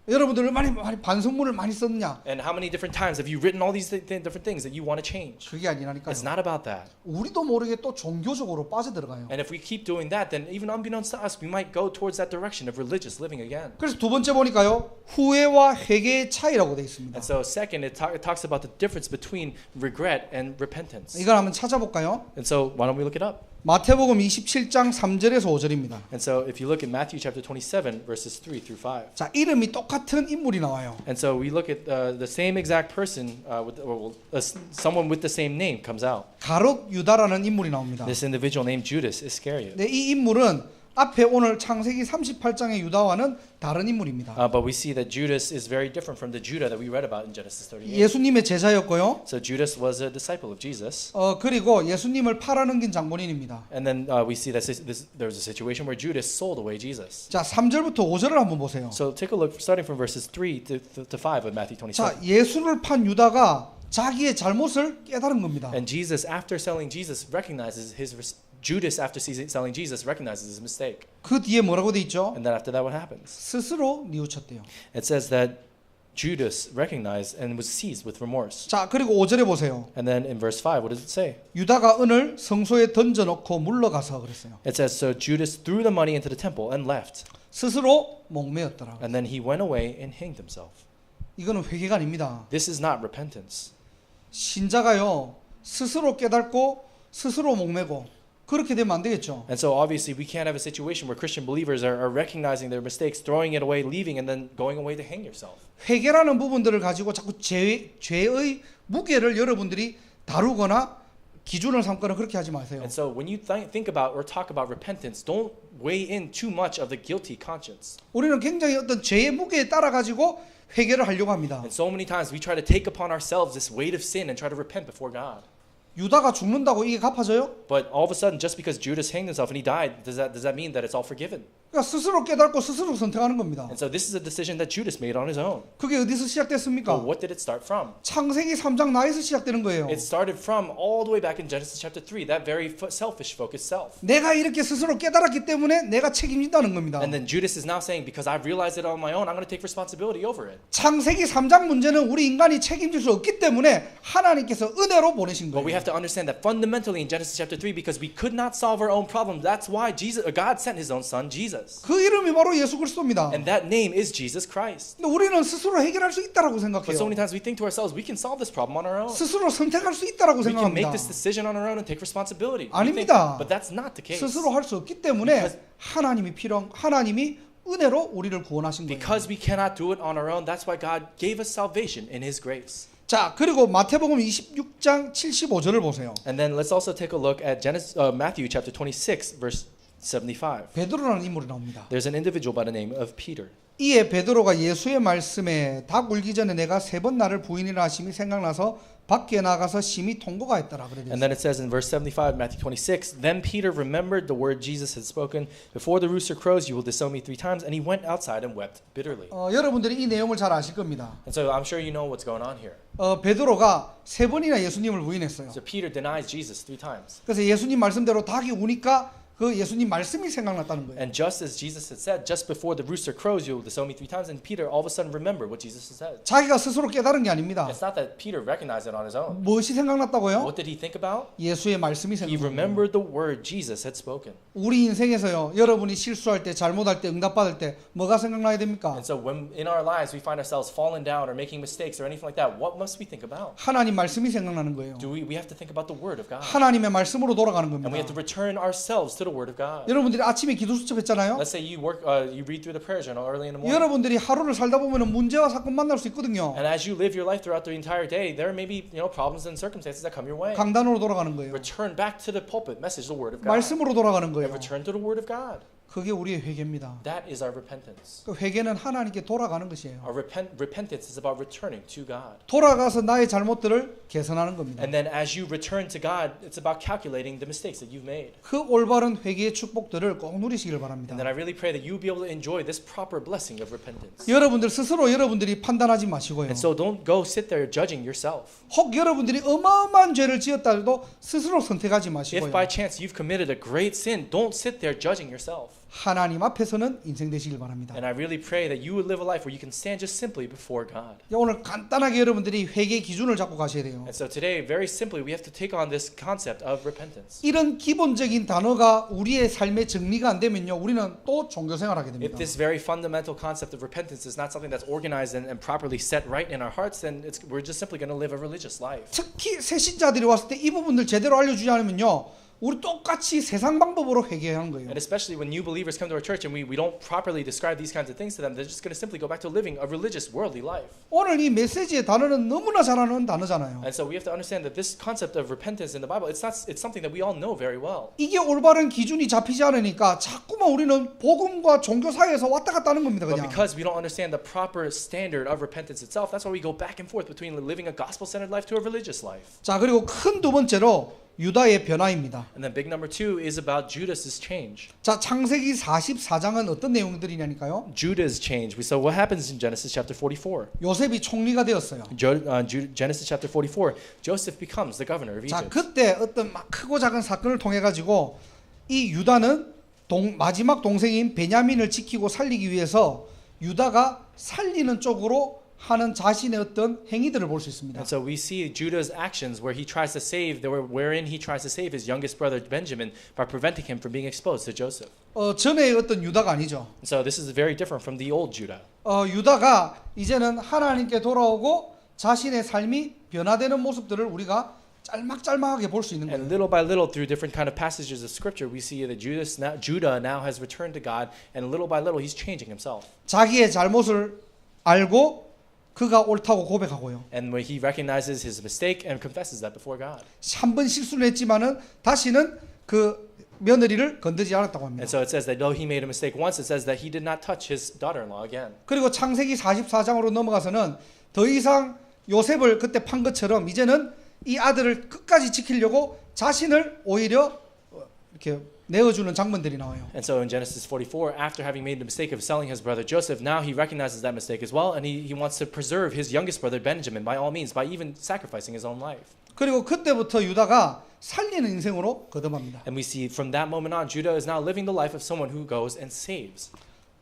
여러분들 얼마나 반성문을 많이 썼느냐. And how many different times have you written all these different things that you want to change? 그게 아니라니까요. It's not about that. 우리도 모르게 또 종교적으로 빠져들어가요. And if we keep doing that, then even unbeknownst to us, we might go towards that direction of religious living again. 그래서 두 번째 보니까요. 후회와 회개의 차이라고 되어 있습니다. And so second, it talks about the difference between regret and repentance. 이걸 한번 찾아볼까요? And so why don't we look it up? 마태복음 27장 3절에서 5절입니다. And so if you look at Matthew chapter 27, verses 3 through 5. 자, 이름이 똑같은 인물이 나와요. And so we look at the same exact person, someone with the same name comes out. 가롯 유다라는 인물이 나옵니다. This individual named Judas Iscariot. 네, 이 인물은 앞에 오늘 창세기 38장의 유다와는 다른 인물입니다. But we see that Judas is very different from the Judah that we read about in Genesis 38. 예수님의 제자였고요. So Judas was a disciple of Jesus. 그리고 예수님을 팔아넘긴 장본인입니다. And then we see that there was a situation where Judas sold away Jesus. 자, 3절부터 5절을 한번 보세요. So take a look, starting from verses 3 to 5 of Matthew 27. 자, 예수를 판 유다가 자기의 잘못을 깨달은 겁니다. And Jesus, after selling Jesus, recognizes Judas, after selling Jesus, recognizes his mistake. 그 뒤에 뭐라고 돼 있죠? And then after that, what happens? 스스로 뉘우쳤대요. It says that Judas recognized and was seized with remorse. 자, 그리고 5절에 보세요. And then in verse 5, what does it say? 유다가 은을 성소에 던져놓고 물러가서 그랬어요. It says, so Judas threw the money into the temple and left. 스스로 목매었더라. And then he went away and hanged himself. 이거는 회개가 아닙니다. This is not repentance. 신자가요, 스스로 깨닫고 스스로 목매고 그렇게 되면 안 되겠죠. And so obviously we can't have a situation where Christian believers are recognizing their mistakes, throwing it away, leaving, and then going away to hang yourself. 회개라는 부분들을 가지고 자꾸 죄의 무게를 여러분들이 다루거나 기준을 삼거나 그렇게 하지 마세요. And so when you think about or talk about repentance, don't weigh in too much of the guilty conscience. 우리는 굉장히 어떤 죄의 무게에 따라 가지고 회개를 하려고 합니다. And so many times we try to take upon ourselves this weight of sin and try to repent before God. 유다가 죽는다고 이게 갚아져요? But all of a sudden, just because Judas hanged himself and he died, does that mean that it's all forgiven? 그러니까 스스로 깨닫고 스스로 선택하는 겁니다. And so this is a decision that Judas made on his own. 그게 어디서 시작됐습니까? Well, what did it start from? 창세기 3장 나에서 시작되는 거예요. It started from all the way back in Genesis chapter 3, that very selfish focused self. 내가 이렇게 스스로 깨달았기 때문에 내가 책임진다는 겁니다. And then Judas is now saying, because I've realized it on my own, I'm going to take responsibility over it. 창세기 3장 문제는 우리 인간이 책임질 수 없기 때문에 하나님께서 은혜로 보내신 But we 거예요. have to understand that fundamentally in Genesis chapter 3, because we could not solve our own problem, that's why God sent his own son, Jesus. 그 이름이 바로 예수 그리스도입니다. And that name is Jesus Christ. 근데 우리는 스스로 해결할 수 있다라고 But so 생각해요. many times we think to ourselves, we can solve this problem on our own. 스스로 선택할 수 있다라고 We can make 생각합니다. this decision on our own and take responsibility. We think- 아닙니다. but that's not the case. 스스로 할 수 없기 때문에 Because- 하나님이 은혜로 우리를 구원하신 거예요. Because we cannot do it on our own, that's why God gave us salvation in His grace. 자, 그리고 마태복음 26장 75절을 보세요. And then let's also take a look at Matthew chapter 26, verse 75. 베드로라는 인물이 나옵니다. There's an individual by the name of Peter. 이에 베드로가 예수의 말씀에 닭 울기 전에 내가 3번 나를 부인이라 하심이 생각나서 밖에 나가서 심히 통곡하였더라. 그래 And then it says in verse 75, Matthew 26, Then Peter remembered the word Jesus had spoken, Before the rooster crows, you will disown me 3 times. And he went outside and wept bitterly. 여러분들이 이 내용을 잘 아실 겁니다. And so I'm sure you know what's going on here. 베드로가 3번이나 예수님을 부인했어요. So Peter denies Jesus 3 times. 그래서 예수님 말씀대로 닭이 우니까 그 예수님 말씀이 생각났다는 거예요. And just as Jesus had said, just before the rooster crows, you will disown me 3 times. And Peter all of a sudden remembered what Jesus had said. 자기가 스스로 깨달은 게 아닙니다. It's not that Peter recognized it on his own. 무엇이 생각났다고요? What did he think about? 예수의 말씀이 He 생각났어요. remembered the word Jesus had spoken. 우리 인생에서요. 여러분이 실수할 때, 잘못할 때, 응답받을 때 뭐가 생각나야 됩니까? And so when in our lives we find ourselves falling down or making mistakes or anything like that, what must we think about? 하나님 말씀이 생각나는 거예요. We have to think about the word of God. 하나님의 말씀으로 돌아가는 And we have to 겁니다. return ourselves to the word of God. 여러분들이 아침에 기도 수첩했잖아요. Let's say you read through the prayer journal early in the morning. 여러분들이 하루를 살다 보면 문제와 사건 만날 수 있거든요. And as you live your life throughout the entire day, there may be problems and circumstances that come your way. 강단으로 돌아가는 거예요. Return back to the pulpit message, the word of God. 말씀으로 돌아가는 And 거예요. return to the word of God. 그게 우리의 회개입니다. That is our repentance. 그 회개는 하나님께 돌아가는 것이에요. Our repentance is about returning to God. 돌아가서 나의 잘못들을 개선하는 겁니다. And then as you return to God, it's about calculating the mistakes that you've made. 그 올바른 회개의 축복들을 꼭 누리시길 바랍니다. And then I really pray that you'll be able to enjoy this proper blessing of repentance. 여러분들 스스로 여러분들이 판단하지 마시고요. And so don't go sit there judging yourself. 혹 여러분들이 어마어마한 죄를 지었다 해도 스스로 선택하지 If 마시고요. by chance you've committed a great sin, don't sit there judging yourself. 하나님 앞에서는 인생 되시길 바랍니다. And I really pray that you would live a life where you can stand just simply before God. 오늘 간단하게 여러분들이 회개 기준을 잡고 가셔야 돼요. And so today, very simply, we have to take on this concept of repentance. 이런 기본적인 단어가 우리의 삶에 정리가 안 되면요, 우리는 또 종교 생활하게 If 됩니다. this very fundamental concept of repentance is not something that's organized and properly set right in our hearts, then we're just simply going to live a religious life. 특히 새신자들이 왔을 때 이 부분들 제대로 알려주지 않으면요, 우리 똑같이 세상 방법으로 회개하는 거예요. And especially when new believers come to our church and we don't properly describe these kinds of things to them, they're just going to simply go back to living a religious, worldly life. 오늘 이 메시지의 단어는 너무나 잘 아는 단어잖아요. And so we have to understand that this concept of repentance in the Bible, it's something that we all know very well. 이게 올바른 기준이 잡히지 않으니까 자꾸만 우리는 복음과 종교 사이에서 왔다 갔다 하는 겁니다. But 그냥. because we don't understand the proper standard of repentance itself, that's why we go back and forth between living a gospel-centered life to a religious life. 자, 그리고 큰 두 번째로 유다의 변화입니다. And then big number 2 is about Judas's change. 자, 창세기 44장은 어떤 내용들이냐니까요. Judah's change. So what happens in Genesis chapter 44? 요셉이 총리가 되었어요. Genesis chapter 44, Joseph becomes the governor of 자, Egypt. 그때 어떤 막 크고 작은 사건을 통해 가지고 이 유다는 마지막 동생인 베냐민을 지키고 살리기 위해서 유다가 살리는 쪽으로 하는 자신의 어떤 행위들을 볼 수 있습니다. And so we see Judah's actions where he tries to save, wherein he tries to save his youngest brother Benjamin by preventing him from being exposed to Joseph. 전에 어떤 유다가 아니죠. And so this is very different from the old Judah. 유다가 이제는 하나님께 돌아오고 자신의 삶이 변화되는 모습들을 우리가 짤막짤막하게 볼 수 있는 And 거예요. little by little, through different kind of passages of scripture, we see that Judah now has returned to God, and little by little, he's changing himself. 자기의 잘못을 알고 그가 옳다고 고백하고요. And when he recognizes his mistake and confesses that before God. 한 번 실수를 했지만은 다시는 그 며느리를 건드리지 않았다고 합니다. And so it says that though he made a mistake once, it says that he did not touch his daughter-in-law again. 그리고 창세기 44장으로 넘어가서는 더 이상 요셉을 그때 판 것처럼 이제는 이 아들을 끝까지 지키려고 자신을 오히려 이렇게 내어주는 장면들이 나와요. And so in Genesis 44, after having made the mistake of selling his brother Joseph, now he recognizes that mistake as well, and he wants to preserve his youngest brother Benjamin by all means, by even sacrificing his own life. 그리고 그때부터 유다가 살리는 인생으로 거듭합니다. And we see from that moment on, Judah is now living the life of someone who goes and saves.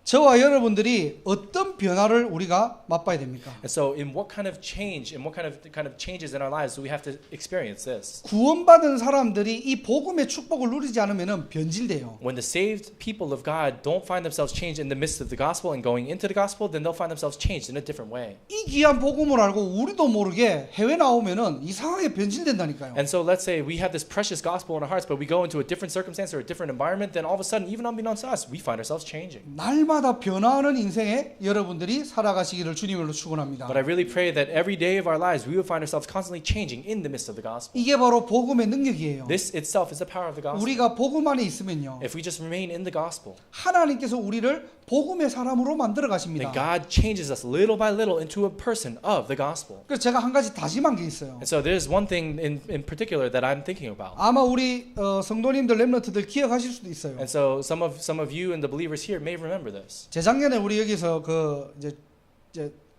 저와 여러분들이 어떤 변화를 우리가 맛봐야 됩니까? And so in what kind of change, in what kind of changes in our lives do we have to experience this? 구원받은 사람들이 이 복음의 축복을 누리지 않으면 변질돼요. When the saved people of God don't find themselves changed in the midst of the gospel and going into the gospel, then they'll find themselves changed in a different way. 이 귀한 복음을 알고 우리도 모르게 해외 나오면은 이상하게 변질된다니까요. And so let's say we have this precious gospel in our hearts, but we go into a different circumstance or a different environment, then all of a sudden, even unbeknownst to us, we find ourselves changing. 날마다 변화하는 인생에 여러분들이 살아가시기를 주님으로 축원합니다. But I really pray that every day of our lives, we will find ourselves constantly changing in the midst of the gospel. 이게 바로 복음의 능력이에요. This itself is the power of the gospel. 우리가 복음 안에 있으면요. If we just remain in the gospel, 하나님께서 우리를 복음의 사람으로 만들어 가십니다. then God changes us little by little into a person of the gospel. 그래서 제가 한 가지 다짐한 게 있어요. And so there's one thing in particular that I'm thinking about. 아마 우리 성도님들 렘넌트들 기억하실 수도 있어요. And so some of you and the believers here may remember this. 재작년에 우리 여기서 그 이제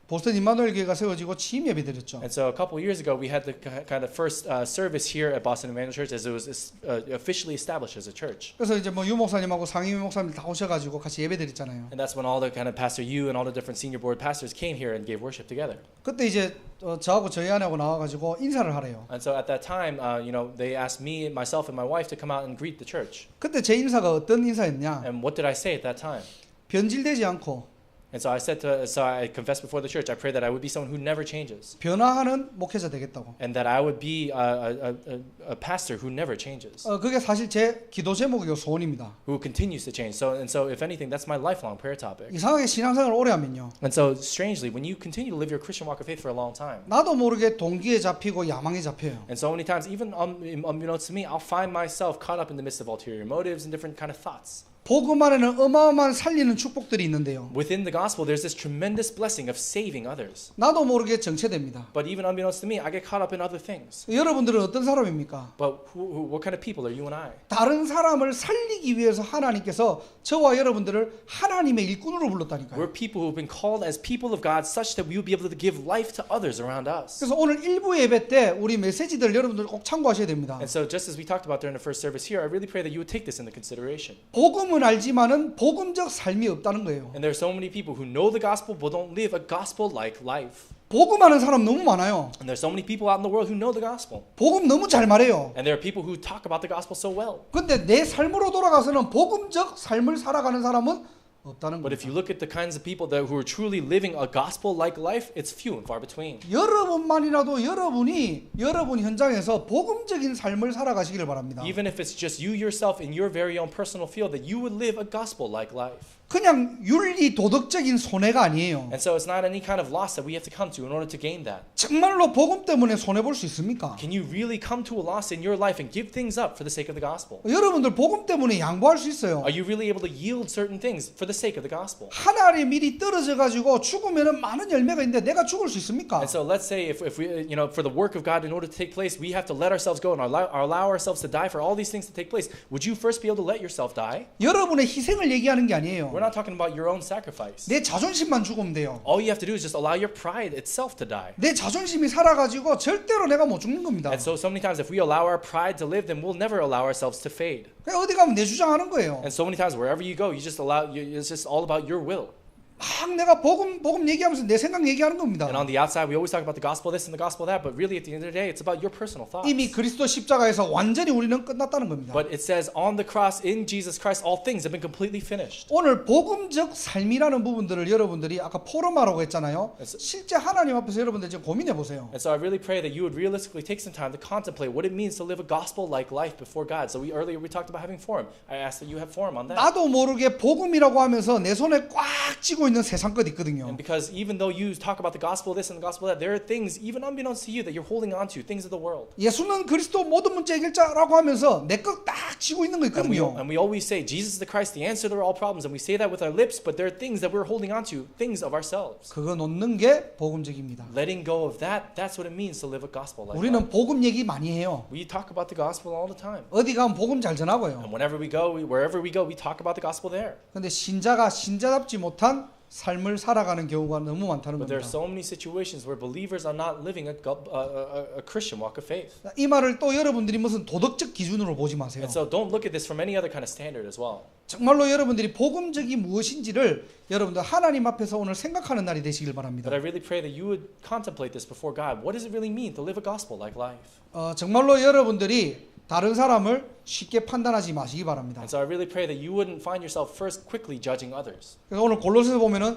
보스턴 임마누엘 교회가 세워지고 취임 예배 드렸죠. And so a couple of years ago, we had the kind of first service here at Boston Emmanuel Church as it was officially established as a church. 그래서 이제 뭐 유 목사님하고 상임 목사님 다 오셔가지고 같이 예배 드렸잖아요. And that's when all the kind of Pastor Yu and all the different senior board pastors came here and gave worship together. 그때 이제 저하고 저희 아내하고 나와가지고 인사를 하래요. And so at that time, they asked me, myself, and my wife to come out and greet the church. 그때 제 인사가 어떤 인사였냐? And what did I say at that time? 변질되지 않고 And so I confessed before the church. I pray that I would be someone who never changes, 변화하는 목회자 되겠다고. and that I would be a pastor who never changes, 그게 사실 제 기도 제목이고 소원입니다. who continues to change. So if anything, that's my lifelong prayer topic. 이상하게 신앙생활을 오래 하면요. And so strangely, when you continue to live your Christian walk of faith for a long time, 나도 모르게 동기에 잡히고 야망에 잡혀요. and so many times, even unbeknownst to me, I'll find myself caught up in the midst of ulterior motives and different kind of thoughts. 복음 안에는 어마어마한 살리는 축복들이 있는데요. Within the gospel, there's this tremendous blessing of saving others. 나도 모르게 정체됩니다. But even unbeknownst to me, I get caught up in other things. 여러분들은 어떤 사람입니까? But what kind of people are you and I? 다른 사람을 살리기 위해서 하나님께서 저와 여러분들을 하나님의 일꾼으로 불렀다니까요. We're people who've been called as people of God such that we will be able to give life to others around us. 그래서 오늘 1부 예배 때 우리 메시지들 여러분들 꼭 참고하셔야 됩니다. And so just as we talked about during the first service here, I really pray that you would take this into consideration. 복음은 알지만은 복음적 삶이 없다는 거예요. And there are so many people who know the gospel but don't live a gospel-like life. 복음하는 사람 너무 많아요. And there's so many people out in the world who know the gospel. 복음 너무 잘 말해요. And there are people who talk about the gospel so well. 근데 내 삶으로 돌아가서는 복음적 삶을 살아가는 사람은 없다는 But 거예요. if you look at the kinds of people who are truly living a gospel-like life, it's few and far between. 여러분만이라도 여러분 현장에서 복음적인 삶을 살아가시기를 바랍니다. Even if it's just you yourself in your very own personal field, that you would live a gospel-like life. 그냥 윤리 도덕적인 손해가 아니에요. And so it's not any kind of loss that we have to come to in order to gain that. 정말로 복음 때문에 손해 볼 수 있습니까? Can you really come to a loss in your life and give things up for the sake of the gospel? 여러분들 복음 때문에 양보할 수 있어요. Are you really able to yield certain things for the sake of the gospel? 하나의 밀이 떨어져 가지고 죽으면은 많은 열매가 있는데 내가 죽을 수 있습니까? And so let's say if we for the work of God in order to take place, we have to let ourselves go and allow ourselves to die for all these things to take place. Would you first be able to let yourself die? 여러분의 희생을 얘기하는 게 아니에요. We're not talking about your own sacrifice. 내 자존심만 죽으면 돼요. All you have to do is just allow your pride itself to die. 내 자존심이 살아가지고 절대로 내가 못 죽는 겁니다. And so many times if we allow our pride to live, then we'll never allow ourselves to fade. 그냥 어디 가면 내 주장하는 거예요. And so many times wherever you go, it's just all about your will. 막 내가 복음 얘기하면서 내 생각 얘기하는 겁니다. And on the outside, we always talk about the gospel this and the gospel that, but really at the end of the day, it's about your personal thoughts. 이미 그리스도 십자가에서 완전히 우리는 끝났다는 겁니다. But it says on the cross, in Jesus Christ, all things have been completely finished. 오늘 복음적 삶이라는 부분들을 여러분들이 아까 포럼하라고 했잖아요. 실제 하나님 앞에서 여러분들 지금 고민해 보세요. And so I really pray that you would realistically take some time to contemplate what it means to live a gospel-like life before God. So earlier we talked about having forum. I asked that you have forum on that. 나도 모르게 복음이라고 하면서 내 손에 꽉 쥐고 있는 세상 것 있거든요. And because even though you talk about the gospel this and the gospel that, there are things even unbeknownst to you that you're holding on to, things of the world. 예수는 그리스도 모든 문제 해결자라고 하면서 내 것 딱 쥐고 있는 거 있거든요. And we always say Jesus is the Christ, the answer to all problems, and we say that with our lips, but there are things that we're holding on to, things of ourselves. 그거 놓는 게 복음적입니다. Letting go of that, that's what it means to live a gospel-like life. 우리는 복음 얘기 많이 해요. We talk about the gospel all the time. 어디 가면 복음 잘 전하고요. And whenever we go, wherever we go, we talk about the gospel there. 근데 신자가 신자답지 못한 삶을 살아가는 경우가 너무 많다는 But there are 겁니다. so many situations where believers are not living a Christian walk of faith. 이 말을 또 여러분들이 무슨 도덕적 기준으로 보지 마세요. And so don't look at this from any other kind of standard as well. 정말로 여러분들이 복음적이 무엇인지를 여러분들 하나님 앞에서 오늘 생각하는 날이 되시길 바랍니다. But I really pray that you would contemplate this before God. What does it really mean to live a gospel-like life? 정말로 여러분들이 다른 사람을 쉽게 판단하지 마시기 바랍니다. And so I really pray that you wouldn't find yourself first quickly judging others. 그래서 오늘 골로새서 보면은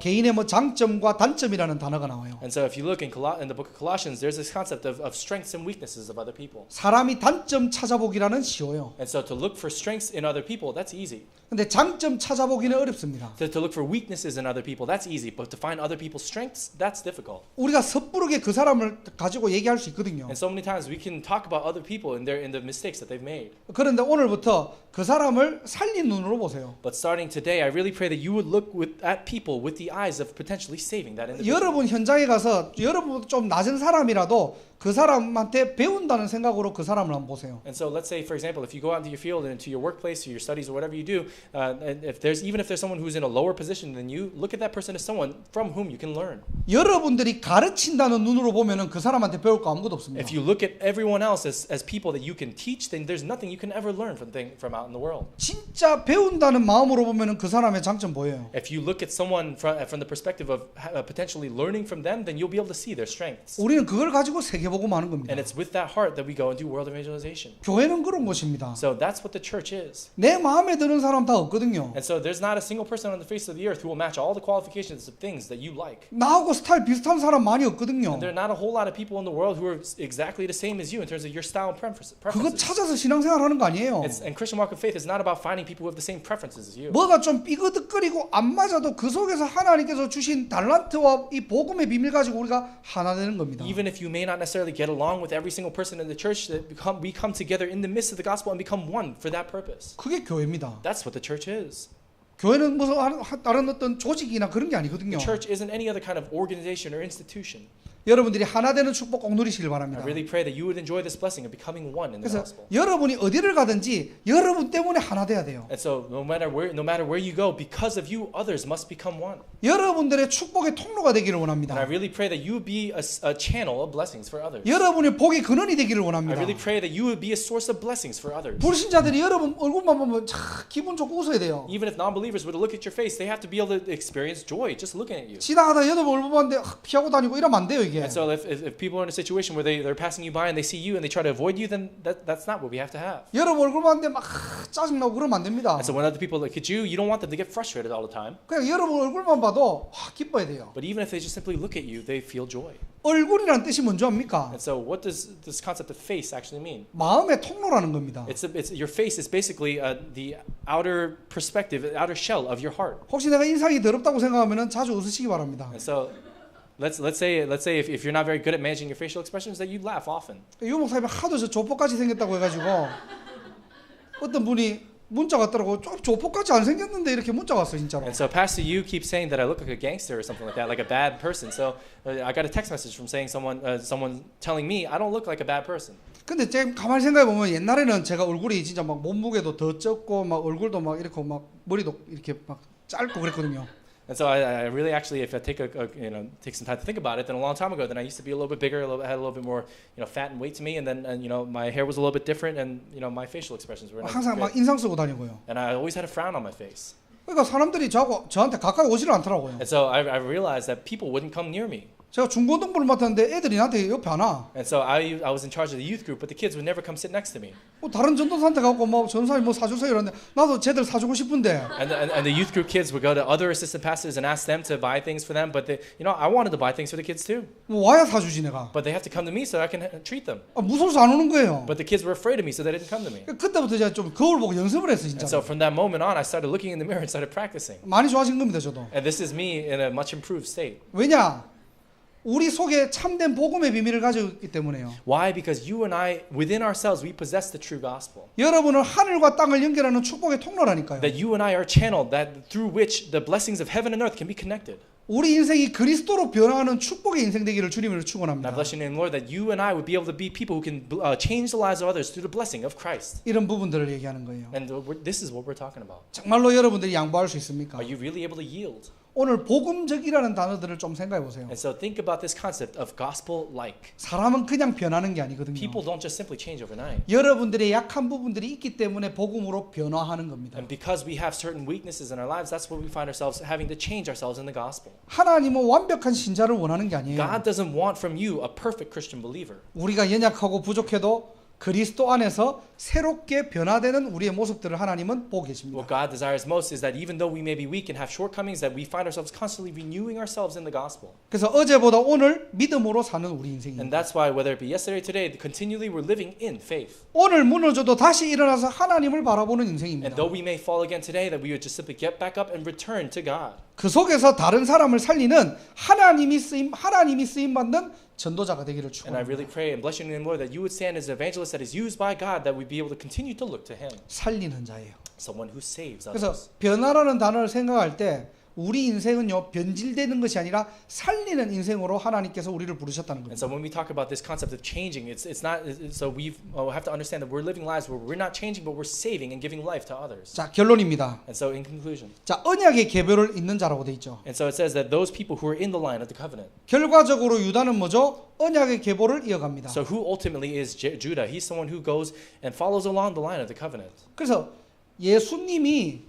개인의 뭐 장점과 단점이라는 단어가 나와요. And so if you look in the book of Colossians, there's this concept of strengths and weaknesses of other people. 사람이 단점 찾아보기라는 쉬워요. And so to look for strengths in other people, that's easy. 근데 장점 찾아보기는 어렵습니다. To look for weaknesses in other people, that's easy. But to find other people's strengths, that's difficult. 우리가 섣부르게 그 사람을 가지고 얘기할 수 있거든요. And so many times we can talk about other people in the mistakes that they've made. 그런데 오늘부터 그 사람을 살린 눈으로 보세요. But starting today, I really pray that you would look at people with the eyes of potentially saving that individual. 여러분 현장에 가서 여러분보다 좀 낮은 사람이라도 그 사람한테 배운다는 생각으로 그 사람을 한번 보세요. And so let's say, for example, if you go out into your field and into your workplace or your studies or whatever you do, and if there's someone who's in a lower position than you, look at that person as someone from whom you can learn. 여러분들이 가르친다는 눈으로 보면은 그 사람한테 배울 거 아무것도 없습니다. If you look at everyone else as people that you can teach, then there's nothing you can ever learn from out in the world. 진짜 배운다는 마음으로 보면은 그 사람의 장점 보여요. If you look at someone from the perspective of potentially learning from them, then you'll be able to see their strengths. 우리는 그걸 가지고 세계복음 하는 겁니다. And it's with that heart that we go and do world evangelization. 교회는 그런 곳입니다. So that's what the church is. 내 마음에 드는 사람 다 없거든요. And so there's not a single person on the face of the earth who will match all the qualifications of things that you like. 나하고 스타일 비슷한 사람 많이 없거든요. And there are not a whole lot of people in the world who are exactly the same as you in terms of your style and 그거 preferences. 찾아서 신앙생활 하는 거 아니에요. And Christian walk of faith is not about finding people who have the same preferences as you. 뭐가 좀 삐그덕거리고 안 맞아도 그 속에서 하나님께서 주신 달란트와 이 복음의 비밀 가지고 우리가 하나 되는 겁니다. Even if you may not necessarily get along with every single person in the church, we come together in the midst of the gospel and become one for that purpose. 그게 교회입니다. That's what the church is. 교회는 무슨 다른 어떤 조직이나 그런 게 아니거든요. The church isn't any other kind of organization or institution. 여러분들이 하나 되는 축복 꼭 누리시길 I 바랍니다. really pray that you would enjoy this blessing of becoming one in the 그래서 gospel. 여러분이 어디를 가든지 여러분 때문에 하나 돼야 돼요. And so no matter where you go, because of you, others must become one. 여러분들의 축복의 통로가 되기를 And I 원합니다. really pray that you would be a channel of blessings for others. 여러분이 복의 근원이 되기를 I 원합니다. really pray that you would be a source of blessings for others. 불신자들이 여러분 얼굴만 보면 참 기분 좋고 웃어야 돼요. Even if non-believers were to look at your face, they have to be able to experience joy just looking at you. 지나가다 여러분 얼굴 보는데 피하고 다니고 이러면 안 돼요 이게. And so if people are in a situation where they're passing you by and they see you and they try to avoid you, then that's not what we have to have. 여러분 얼굴 보는데 막 짜증나고 그러면 안 됩니다. And so when other people look at you, you don't want them to get frustrated all the time. 그냥 여러분 얼굴만 봐도 기뻐야 돼요. But even if they just simply look at you, they feel joy. 얼굴이란 뜻이 뭔지 압니까? And so what does this concept of face actually mean? 마음의 통로라는 겁니다. It's your face is basically the outer perspective, the outer shell of your heart. 혹시 내가 인상이 더럽다고 생각하면 자주 웃으시기 바랍니다. And so let's say if you're not very good at managing your facial expressions, that you laugh often. 유 목사님이 하도 저 조폭같이 생겼다고 해가지고 어떤 분이 문자 왔더라고. 좀 조폭같이 안 생겼는데 이렇게 문자 왔어 진짜로. And so Pastor, you keep saying that I look like a gangster or something like that, like a bad person. So I got a text message from saying someone telling me I don't look like a bad person. 근데 제가 가만히 생각해 보면 옛날에는 제가 얼굴이 진짜 막 몸무게도 더 적고 막 얼굴도 막 이렇게 막 머리도 이렇게 막 짧고 그랬거든요. And so I really actually, if I take take some time to think about it, then a long time ago, then I used to be a little bit bigger, had a little bit more, fat and weight to me, and then my hair was a little bit different, and my facial expressions were not 항상 막 great. 인상 쓰고 다니고요. And I always had a frown on my face. 그러니까 사람들이 저한테 가까이 오지를 않더라고요. And so I realized that people wouldn't come near me. 제가 중고등부를 맡았는데 애들이 나한테 옆에 안 와. And so I was in charge of the youth group, but the kids would never come sit next to me. 뭐 다른 전도사한테 가고 뭐 전사님 뭐 사주세요 이러는데 나도 쟤들 사주고 싶은데 And the youth group kids would go to other assistant pastors and ask them to buy things for them, but they, I wanted to buy things for the kids too. 뭐 와야 사주지 내가. But they have to come to me so I can treat them. 무서워서 안 오는 거예요. But the kids were afraid of me, so they didn't come to me. 그때부터 제가 좀 거울 보고 연습을 했어 진짜. And so from that moment on, I started looking in the mirror and started practicing. 많이 좋아진 겁니다 저도. And this is me in a much improved state. 왜냐? 우리 속에 참된 복음의 비밀을 가지고 있기 때문에요. Why? Because you and I, within ourselves, we possess the true gospel. 여러분은 하늘과 땅을 연결하는 축복의 통로라니까요. That you and I are channeled, that through which the blessings of heaven and earth can be connected. 우리 인생이 그리스도로 변화하는 축복의 인생 되기를 주님으로 And I 축원합니다. bless your name, Lord, that you and I would be able to be people who can change the lives of others through the blessing of Christ. 이런 부분들을 얘기하는 거예요. And this is what we're talking about. 정말로 여러분들이 양보할 수 있습니까? Are you really able to yield? 오늘 복음적이라는 단어들을 좀 생각해 보세요. And so think about this concept of gospel-like. 사람은 그냥 변하는 게 아니거든요. People don't just simply change overnight. 여러분들의 약한 부분들이 있기 때문에 복음으로 변화하는 겁니다. And because we have certain weaknesses in our lives, that's where we find ourselves having to change ourselves in the gospel. 하나님은 완벽한 신자를 원하는 게 아니에요. God doesn't want from you a perfect Christian believer. 우리가 연약하고 부족해도 그리스도 안에서 새롭게 변화되는 우리의 모습들을 하나님은 보고 계십니다. What God desires most is that even though we may be weak and have shortcomings, that we find ourselves constantly renewing ourselves in the gospel. 그래서 어제보다 오늘 믿음으로 사는 우리 인생입니다. And that's why whether it be yesterday or today, continually we're living in faith. 오늘 무너져도 다시 일어나서 하나님을 바라보는 And 인생입니다. though we may fall again today, that we would just simply get back up and return to God. 그 속에서 다른 사람을 살리는 하나님이 쓰임 받는 전도자가 되기를 And I 축원합니다. really pray and bless your name, Lord, that you would stand as an evangelist that is used by God, that we'd be able to continue to look to Him. 살리는 자예요. Someone who saves 그래서 others. 변화라는 단어를 생각할 때 우리 인생은요 변질되는 것이 아니라 살리는 인생으로 하나님께서 우리를 부르셨다는 And 겁니다. so when we talk about this concept of changing, it's not. So we have to understand that we're living lives where we're not changing, but we're saving and giving life to others. 자 결론입니다. And so in conclusion, 자 언약의 계보를 잇는 자라고 돼 있죠. and so it says that those people who are in the line of the covenant. 결과적으로 유다는 뭐죠? 언약의 계보를 이어갑니다. So who ultimately is Judah? He's someone who goes and follows along the line of the covenant. 그래서 예수님이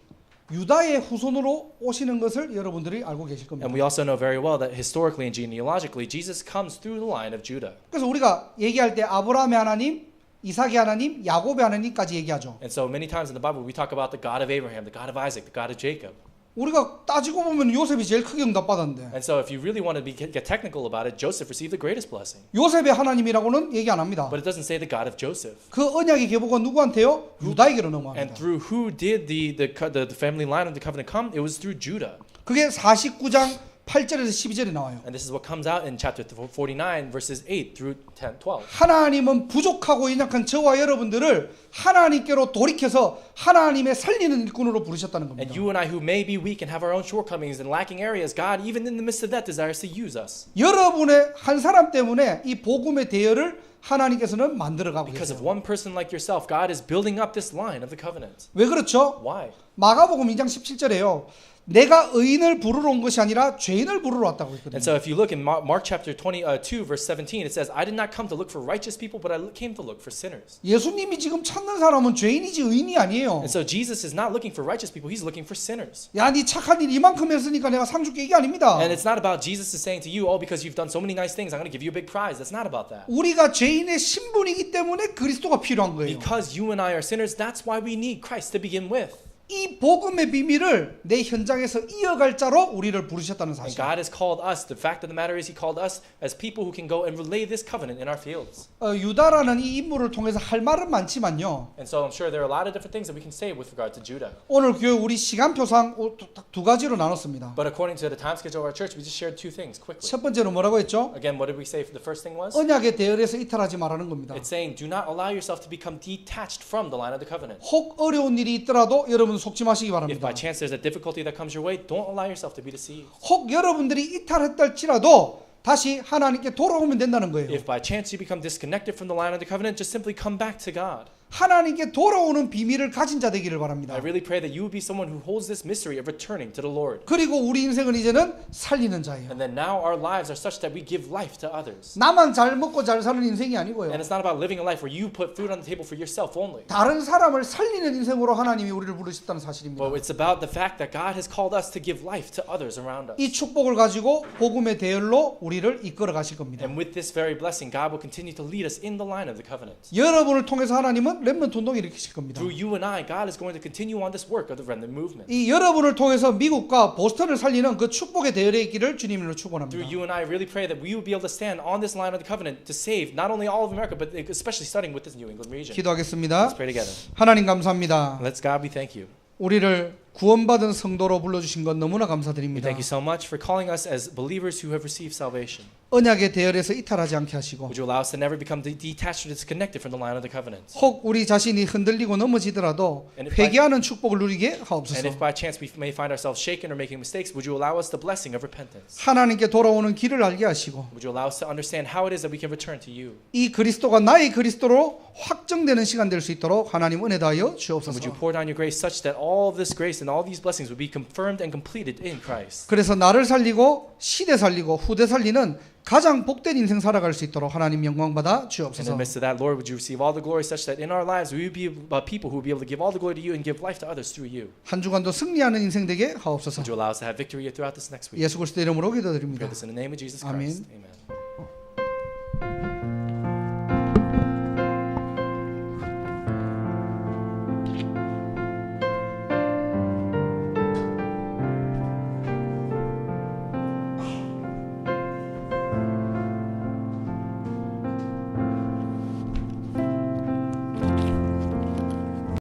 유다의 후손으로 오시는 것을 여러분들이 알고 계실 겁니다. And we also know very well that historically and genealogically, Jesus comes through the line of Judah. 그래서 우리가 얘기할 때 아브라함의 하나님, 이삭의 하나님, 야곱의 하나님까지 얘기하죠. And so many times in the Bible, we talk about the God of Abraham, the God of Isaac, the God of Jacob. 우리가 따지고 보면 요셉이 제일 크게 응답받았는데 And so if you really want to get technical about it, Joseph received the greatest blessing. 요셉의 하나님이라고는 얘기 안 합니다. But it doesn't say the God of Joseph. 그 언약의 계보가 누구한테요? 유다에게로 And 넘어갑니다. through who did the family line of the covenant come? It was through Judah. 그게 49장 8절에서 12절에 나와요. And this is what comes out in chapter 49, verses 8 through 10, 12. 하나님은 부족하고 연약한 저와 여러분들을 하나님께로 돌이켜서 하나님의 살리는 일꾼으로 부르셨다는 겁니다. And you and I who may be weak and have our own shortcomings and lacking areas, God, even in the midst of that, desires to use us. 여러분의 한 사람 때문에 이 복음의 대열을 하나님께서는 만들어가고 Because of 계세요. one person like yourself, God is building up this line of the covenant. 왜 그렇죠? Why? 마가복음 2장 17절에요. 내가 의인을 부르러 온 것이 아니라 죄인을 부르러 왔다고 했거든요. And so if you look in Mark chapter 22, verse 17, it says, I did not come to look for righteous people, but I came to look for sinners. 예수님이 지금 찾는 사람은 죄인이지 의인이 아니에요. And so Jesus is not looking for righteous people, he's looking for sinners. 야, 네 착한 일 이만큼 했으니까 내가 상 줄게 이게 아닙니다. And it's not about Jesus is saying to you, oh, because you've done so many nice things, I'm going to give you a big prize. That's not about that. 우리가 죄인의 신분이기 때문에 그리스도가 필요한 거예요. Because you and I are sinners, that's why we need Christ to begin with. 이 복음의 비밀을 내 현장에서 이어갈 자로 우리를 부르셨다는 And 사실. God has called us. The fact of the matter is He called us as people who can go and relay this covenant in our fields. 유다라는 이 인물을 통해서 할 말은 많지만요. And so I'm sure there are a lot of different things that we can say with regard to Judah. 오늘 교회 우리 시간표상 딱 두 가지로 나눴습니다. But according to the time schedule of our church, we just shared two things quickly. 첫 번째로 뭐라고 했죠? Again, what did we say? The first thing was, 언약의 대열에서 이탈하지 말라는 겁니다. it's saying, do not allow yourself to become detached from the line of the covenant. 혹 어려운 일이 있더라도 여러분 속지 마시기 If 바랍니다. by chance there's a difficulty that comes your way, don't allow yourself to be deceived. 혹 여러분들이 이탈했달지라도 다시 하나님께 돌아오면 된다는 거예요. If by chance you become disconnected from the line of the covenant, just simply come back to God. 하나님께 돌아오는 비밀을 가진 자 되기를 바랍니다. I really pray that you would be someone who holds this mystery of returning to the Lord. 그리고 우리 인생은 이제는 살리는 자예요. And then now our lives are such that we give life to others. 나만 잘 먹고 잘 사는 인생이 아니고요. And it's not about living a life where you put food on the table for yourself only. 다른 사람을 살리는 인생으로 하나님이 우리를 부르셨다는 사실입니다. But it's about the fact that God has called us to give life to others around us. 이 축복을 가지고 복음의 대열로 우리를 이끌어 가실 겁니다. And with this very blessing, God will continue to lead us in the line of the covenant. 여러분을 통해서 하나님은 렘넌트 운동을 일으키실 겁니다. Through you and I, God is going to continue on this work of the remnant movement. 이 여러분을 통해서 미국과 보스턴을 살리는 그 축복의 대열에 있기를 주님으로 축원합니다. Through you and I, really pray that we will be able to stand on this line of the covenant to save not only all of America, but especially starting with this New England region. 기도하겠습니다. Let's pray together. 하나님 감사합니다. Let's God, we thank you. 우리를 구원받은 성도로 불러주신 것 너무나 We 감사드립니다. thank you so much for calling us as believers who have received salvation. 언약의 대열에서 이탈하지 않게 하시고 Would you allow us to never become detached or disconnected from the line of the covenant? 혹 우리 자신이 흔들리고 넘어지더라도 And if by- 회개하는 축복을 누리게 And 하옵소서. if by chance we may find ourselves shaken or making mistakes, would you allow us the blessing of repentance? 하나님께 돌아오는 길을 알게 하시고 Would you allow us to understand how it is that we can return to you? 이 그리스도가 나의 그리스도로 확정되는 시간 될 수 있도록 하나님 은혜 다하여 And would 주옵소서. you pour down your grace such that all of this grace and all these blessings would be confirmed and completed in Christ? 그래서 나를 살리고 시대 살리고 후대 살리는 가장 복된 인생 살아갈 수 있도록 하나님 영광 받아 In the 주옵소서. midst of that, Lord, would you receive all the glory such that in our lives we would be people who would be able to give all the glory to you and give life to others through you? 한 주간도 승리하는 인생 되게 하옵소서. Would you allow us to have victory throughout this next week? 예수 그리스도 이름으로 We 기도드립니다. pray this in the name of Jesus Amen. Christ. Amen.